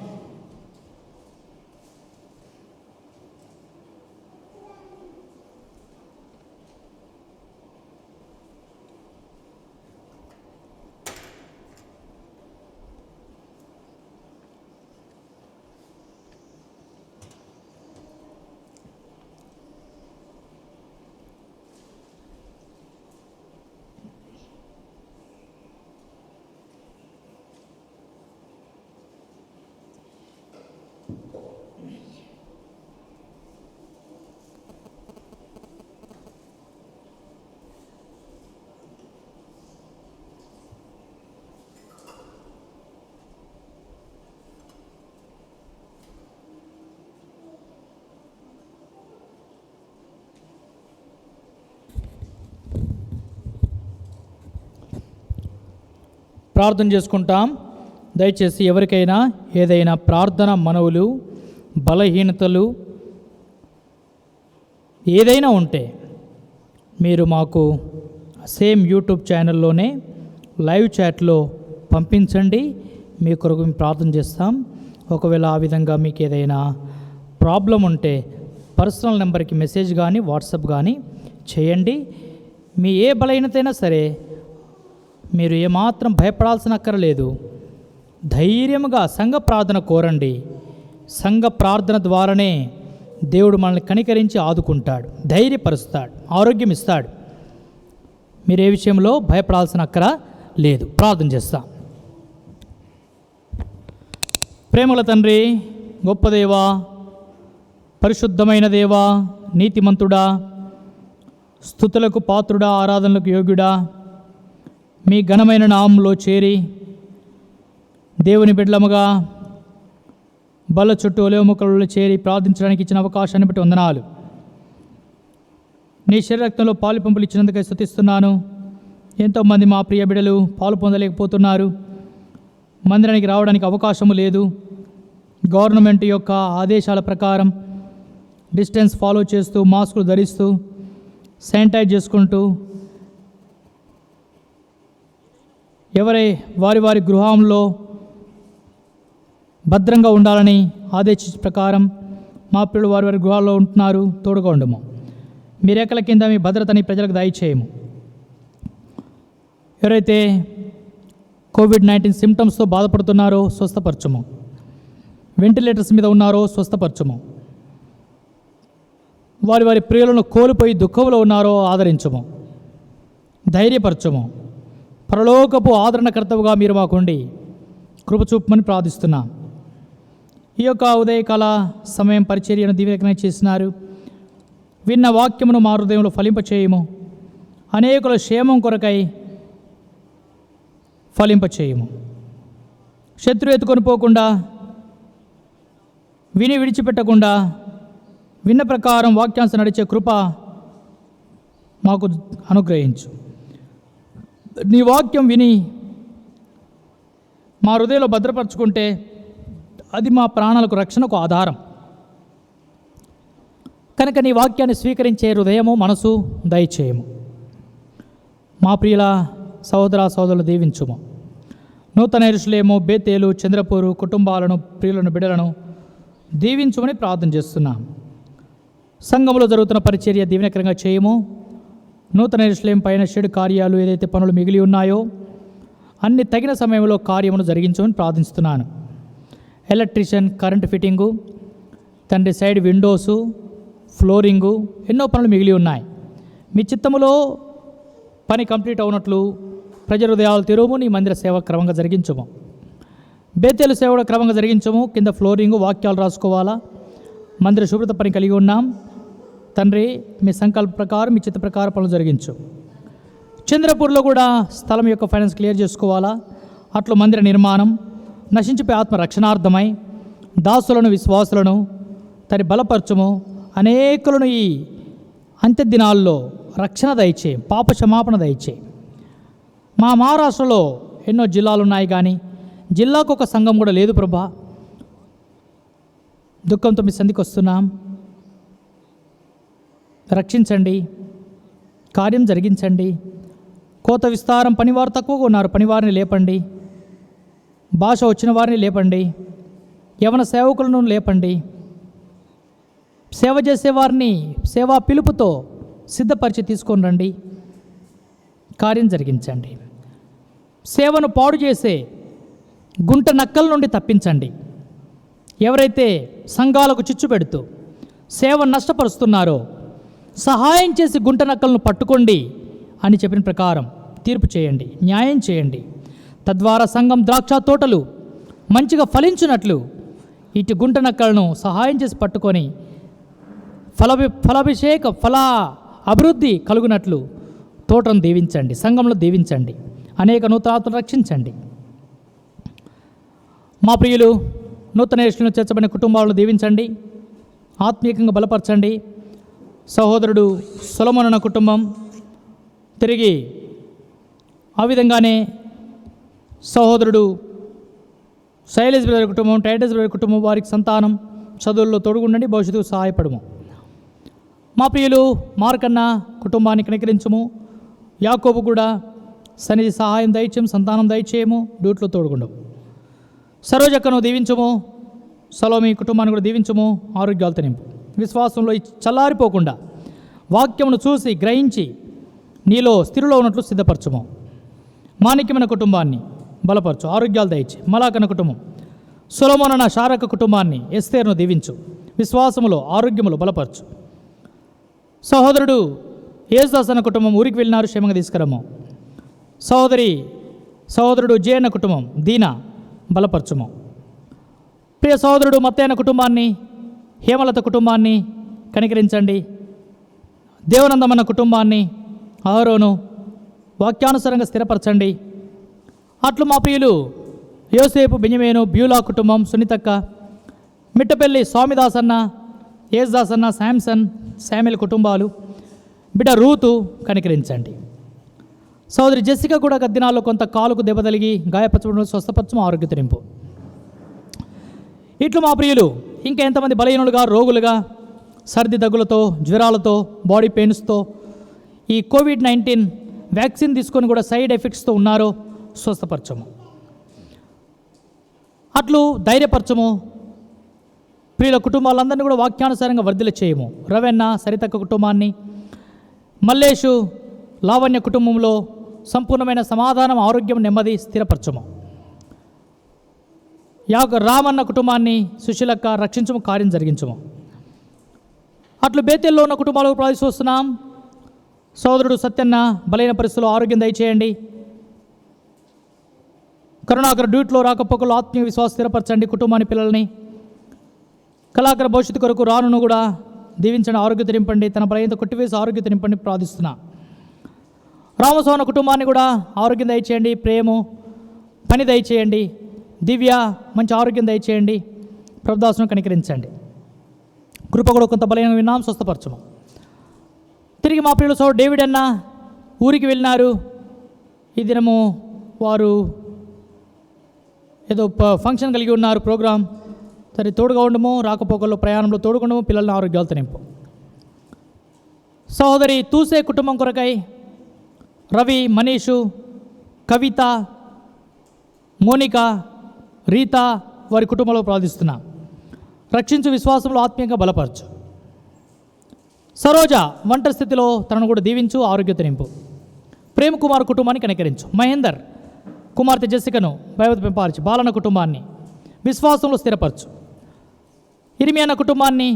ప్రార్థన చేసుకుంటాం. దయచేసి ఎవరికైనా ఏదైనా ప్రార్థన మనవులు, బలహీనతలు ఏదైనా ఉంటే మీరు మాకు సేమ్ యూట్యూబ్ ఛానల్లోనే లైవ్ చాట్లో పంపించండి. మీ కొరకు మేము ప్రార్థన చేస్తాం. ఒకవేళ ఆ విధంగా మీకు ఏదైనా ప్రాబ్లం ఉంటే పర్సనల్ నెంబర్కి మెసేజ్ కానీ వాట్సాప్ కానీ చేయండి. మీ ఏ బలహీనత అయినా సరే మీరు ఏమాత్రం భయపడాల్సిన అక్కరలేదు. ధైర్యముగా సంఘ ప్రార్థన కోరండి. సంఘ ప్రార్థన ద్వారానే దేవుడు మనల్ని కనికరించి ఆదుకుంటాడు, ధైర్యపరుస్తాడు, ఆరోగ్యం ఇస్తాడు. మీరు ఏ విషయంలో భయపడాల్సిన అక్కర లేదు. ప్రార్థన చేస్తాం. ప్రేమల తండ్రి, గొప్ప దేవా, పరిశుద్ధమైన దేవా, నీతిమంతుడా, స్తుతులకు పాత్రుడా, ఆరాధనలకు యోగ్యుడా, మీ ఘనమైన నామంలో చేరి దేవుని బిడ్డలముగా బల్ల చుట్టూ ఒలేముకలలో చేరి ప్రార్థించడానికి ఇచ్చిన అవకాశాన్ని బట్టి వందనాలు. నీ శరీరక్తంలో పాలు పంపులు ఇచ్చినందుకై స్తుతిస్తున్నాను. ఎంతోమంది మా ప్రియ బిడ్డలు పాలు పొందలేకపోతున్నారు. మందిరానికి రావడానికి అవకాశము లేదు. గవర్నమెంట్ యొక్క ఆదేశాల ప్రకారం డిస్టెన్స్ ఫాలో చేస్తూ, మాస్కులు ధరిస్తూ, శానిటైజ్ చేసుకుంటూ, వారి వారి గృహంలో భద్రంగా ఉండాలని ఆదేశించిన ప్రకారం మా పిల్లలు వారి వారి గృహాల్లో ఉంటున్నారు. తోడుగా ఉండము. మీ రేఖల కింద మీ భద్రతని ప్రజలకు దయచేయము. ఎవరైతే కోవిడ్-19 సిమ్టమ్స్తో బాధపడుతున్నారో స్వస్థపరచము. వెంటిలేటర్స్ మీద ఉన్నారో స్వస్థపరచము. వారి వారి ప్రియులను కోల్పోయి దుఃఖంలో ఉన్నారో ఆదరించము, ధైర్యపరచము. పరలోకపు ఆదరణకర్తవుగా మీరు మాకుండి కృప చూపమని ప్రార్థిస్తున్నాం. ఈ యొక్క ఉదయకాల సమయం పరిచర్యను దీవెనకరణ చేసినారు. విన్న వాక్యమును మా హృదయంలో ఫలింపచేయము. అనేకుల క్షేమం కొరకై ఫలింపచేయము. శత్రువు ఎత్తుకొని పోకుండా, విని విడిచిపెట్టకుండా, విన్న ప్రకారం వాక్యాంశం నడిచే కృప మాకు అనుగ్రహించు. నీ వాక్యం విని మా హృదయంలో భద్రపరచుకుంటే అది మా ప్రాణాలకు రక్షణకు ఆధారం. కనుక నీ వాక్యాన్ని స్వీకరించే హృదయము, మనసు దయచేయము. మా ప్రియుల సహోదరులు దీవించుము. నూతన యెరూషలేము, బేతేలు, చంద్రపూరు కుటుంబాలను, ప్రియులను, బిడ్డలను దీవించుమని ప్రార్థన చేస్తున్నాం. సంఘంలో జరుగుతున్న పరిచర్య దీవెనకరంగా చేయము. నూతన యెరూషలేము పైన షెడ్ కార్యాలు ఏదైతే పనులు మిగిలి ఉన్నాయో అన్ని తగిన సమయంలో కార్యమును జరిగించమని ప్రార్థిస్తున్నాను. ఎలక్ట్రీషియన్, కరెంట్ ఫిట్టింగు, తండ్రి సైడ్ విండోసు, ఫ్లోరింగు, ఎన్నో పనులు మిగిలి ఉన్నాయి. మీ చిత్తములో పని కంప్లీట్ అవునట్లు ప్రజల హృదయాలు తెరువు. నీ మందిర సేవ క్రమంగా జరిగించము. బేతేలు సేవ కూడా క్రమంగా జరిగించము. కింద ఫ్లోరింగు, వాక్యాలు రాసుకోవాలా. మందిర శుభ్రత పని కలిగి ఉన్నాం. తండ్రి, మీ సంకల్ప ప్రకారం, మీ చిత్త ప్రకారం పనులు జరిగించు. చంద్రపూర్లో కూడా స్థలం యొక్క ఫైనాన్స్ క్లియర్ చేసుకోవాలా. అట్లు మందిర నిర్మాణం నశించిపోయి ఆత్మ రక్షణార్థమై దాసులను, విశ్వాసులను తని బలపరచము. అనేకులను ఈ అంత్య దినాల్లో రక్షణ దయచే, పాప క్షమాపణ దయచే. మా మహారాష్ట్రలో ఎన్నో జిల్లాలు ఉన్నాయి, కానీ జిల్లాకు ఒక సంఘం కూడా లేదు ప్రభా. దుఃఖంతో మీ సంధికి వస్తున్నాం. రక్షించండి, కార్యం జరిగించండి. కోత విస్తారం, పనివారు తక్కువగా ఉన్నారు, పనివారిని లేపండి. భాష వచ్చిన వారిని లేపండి, యవన సేవకులను లేపండి, సేవ చేసేవారిని సేవా పిలుపుతో సిద్ధపరిచి తీసుకొని రండి, కార్యం జరిగించండి. సేవను పాడు చేసే గుంట నక్కల నుండి తప్పించండి. ఎవరైతే సంఘాలకు చిచ్చు పెడుతూ సేవ నష్టపరుస్తున్నారో సహాయం చేసి గుంట నక్కలను పట్టుకోండి అని చెప్పిన ప్రకారం తీర్పు చేయండి, న్యాయం చేయండి. తద్వారా సంఘం ద్రాక్ష తోటలు మంచిగా ఇటు గుంట నక్కలను సహాయం చేసి పట్టుకొని ఫల అభివృద్ధి కలుగునట్లు తోటను దీవించండి, సంఘంలో దీవించండి, అనేక నూతనాత్మను రక్షించండి. మా ప్రియులు నూతన యేసులో చేర్చబడిన కుటుంబాలను దీవించండి, ఆత్మీయంగా బలపరచండి. సహోదరుడు సొలొమోను అన్న కుటుంబం తిరిగి ఆ విధంగానే సహోదరుడు శైలేష్ బ్రదర్ కుటుంబం, టైటస్ బ్రదర్ కుటుంబం, వారికి సంతానం చదువుల్లో తోడుగుండండి, భవిష్యత్తుకు సహాయపడము. మా ప్రియులు మార్కన్న కుటుంబాన్ని కనికరించము, యాకోబు కూడా సన్నిధి సహాయం దయచేయము, సంతానం దయచేయము, డ్యూట్లో తోడుగుండము. సరోజక్కను దీవించము, సలోమి కుటుంబాన్ని కూడా దీవించము, ఆరోగ్యాలతో నింపు. విశ్వాసంలో చల్లారిపోకుండా వాక్యమును చూసి గ్రహించి నీలో స్థితిలో ఉన్నట్లు సిద్ధపరచము. మాణిక్యమైన కుటుంబాన్ని బలపరచు, ఆరోగ్యాలు దయచి. మలాకన్న కుటుంబం, సొలొమోను శారక కుటుంబాన్ని, ఎస్తేరును దీవించు, విశ్వాసములో ఆరోగ్యములో బలపరచు. సహోదరుడు యేసుదాస్ అన్న కుటుంబం ఊరికి వెళ్ళినారు, క్షేమంగా తీసుకురము. సహోదరుడు జే అన్న కుటుంబం దీనా బలపరచుము. ప్రియ సహోదరుడు మత్తయ్య కుటుంబాన్ని, హేమలత కుటుంబాన్ని కనికరించండి. దేవనందమన్న కుటుంబాన్ని, అహరోను వాక్యానుసారంగా స్థిరపరచండి. అట్లు మా ప్రియులు యోసేపు, బెంజమేను, బ్యూలా కుటుంబం, సునీతక్క, మిట్టపల్లి స్వామిదాస్ అన్న, యేసుదాస్ అన్న, శామ్యుల్ కుటుంబాలు, బిడ్డ రూతు కనికరించండి. సోదరి జెసిక కూడా గద్దినాల్లో కొంత కాలుకు దెబ్బ తగిలి గాయపరచబడిన స్వస్థపరచము, ఆరోగ్య తెరింపు. ఇట్లు మా ప్రియులు ఇంకా ఎంతమంది బలహీనులుగా, రోగులుగా, సర్ది దగ్గులతో, జ్వరాలతో, బాడీ పెయిన్స్తో, ఈ కోవిడ్-19 వ్యాక్సిన్ తీసుకొని కూడా సైడ్ ఎఫెక్ట్స్తో ఉన్నారో స్వస్థపరచము, అట్లు ధైర్యపరచము. ప్రియుల కుటుంబాలందరినీ కూడా వాక్యానుసారంగా వర్ధిల చేయము. రవెన్న, సరితక్క కుటుంబాన్ని, మల్లేషు, లావణ్య కుటుంబంలో సంపూర్ణమైన సమాధానం, ఆరోగ్యం, నెమ్మది స్థిరపరచము. రామన్న కుటుంబాన్ని, సుశీలక్క రక్షించము, కార్యం జరిగించము. అట్లు బేతెల్లో ఉన్న కుటుంబాలకు ప్రార్థిస్తున్నాం. సోదరుడు సత్యన్న బలైన పరిస్థితుల్లో ఆరోగ్యం దయచేయండి. కరుణాకర్ డ్యూట్లో రాకపోకలు ఆత్మీయ విశ్వాసం స్థిరపరచండి, కుటుంబాన్ని, పిల్లల్ని. కళాకర భవిష్యత్తు కొరకు రానును కూడా దీవించండి, ఆరోగ్యత నింపండి, తన బలహీనత కొట్టివేసి ఆరోగ్యత నింపండి ప్రార్థిస్తున్నా. రామస్వామి కుటుంబాన్ని కూడా ఆరోగ్యం దయచేయండి, ప్రేమ, పని దయచేయండి. దివ్య మంచి ఆరోగ్యం దయచేయండి, ప్రభుదాసును కనికరించండి. కృప కూడా కొంత బలహీన విన్నాం, స్వస్థపరచము. తిరిగి మా ప్రియులు సోదరుడు డేవిడ్ అన్న ఊరికి వెళ్ళినారు. ఈ దినము వారు ఏదో ఫంక్షన్ కలిగి ఉన్నారు, ప్రోగ్రాం. సరే తోడుగా ఉండము, రాకపోకల్లో ప్రయాణంలో తోడుకుండము, పిల్లల్ని ఆరోగ్యాలతో నింపు. సహోదరి తూసే కుటుంబం కొరకై రవి, మనీషు, కవిత, మోనిక, రీత వారి కుటుంబంలో ప్రార్థిస్తున్నా. రక్షించు, విశ్వాసంలో ఆత్మీయంగా బలపరచు. సరోజ ఒంటరి స్థితిలో తనను కూడా దీవించు, ఆరోగ్యత నింపు. ప్రేమ్ కుమార్ కుటుంబాన్ని కనికరించు. మహేందర్ కుమార్తె జెసికను భయవత పెంపార్చి. బాలన కుటుంబాన్ని విశ్వాసంలో స్థిరపరచు. ఇర్మియా కుటుంబాన్ని,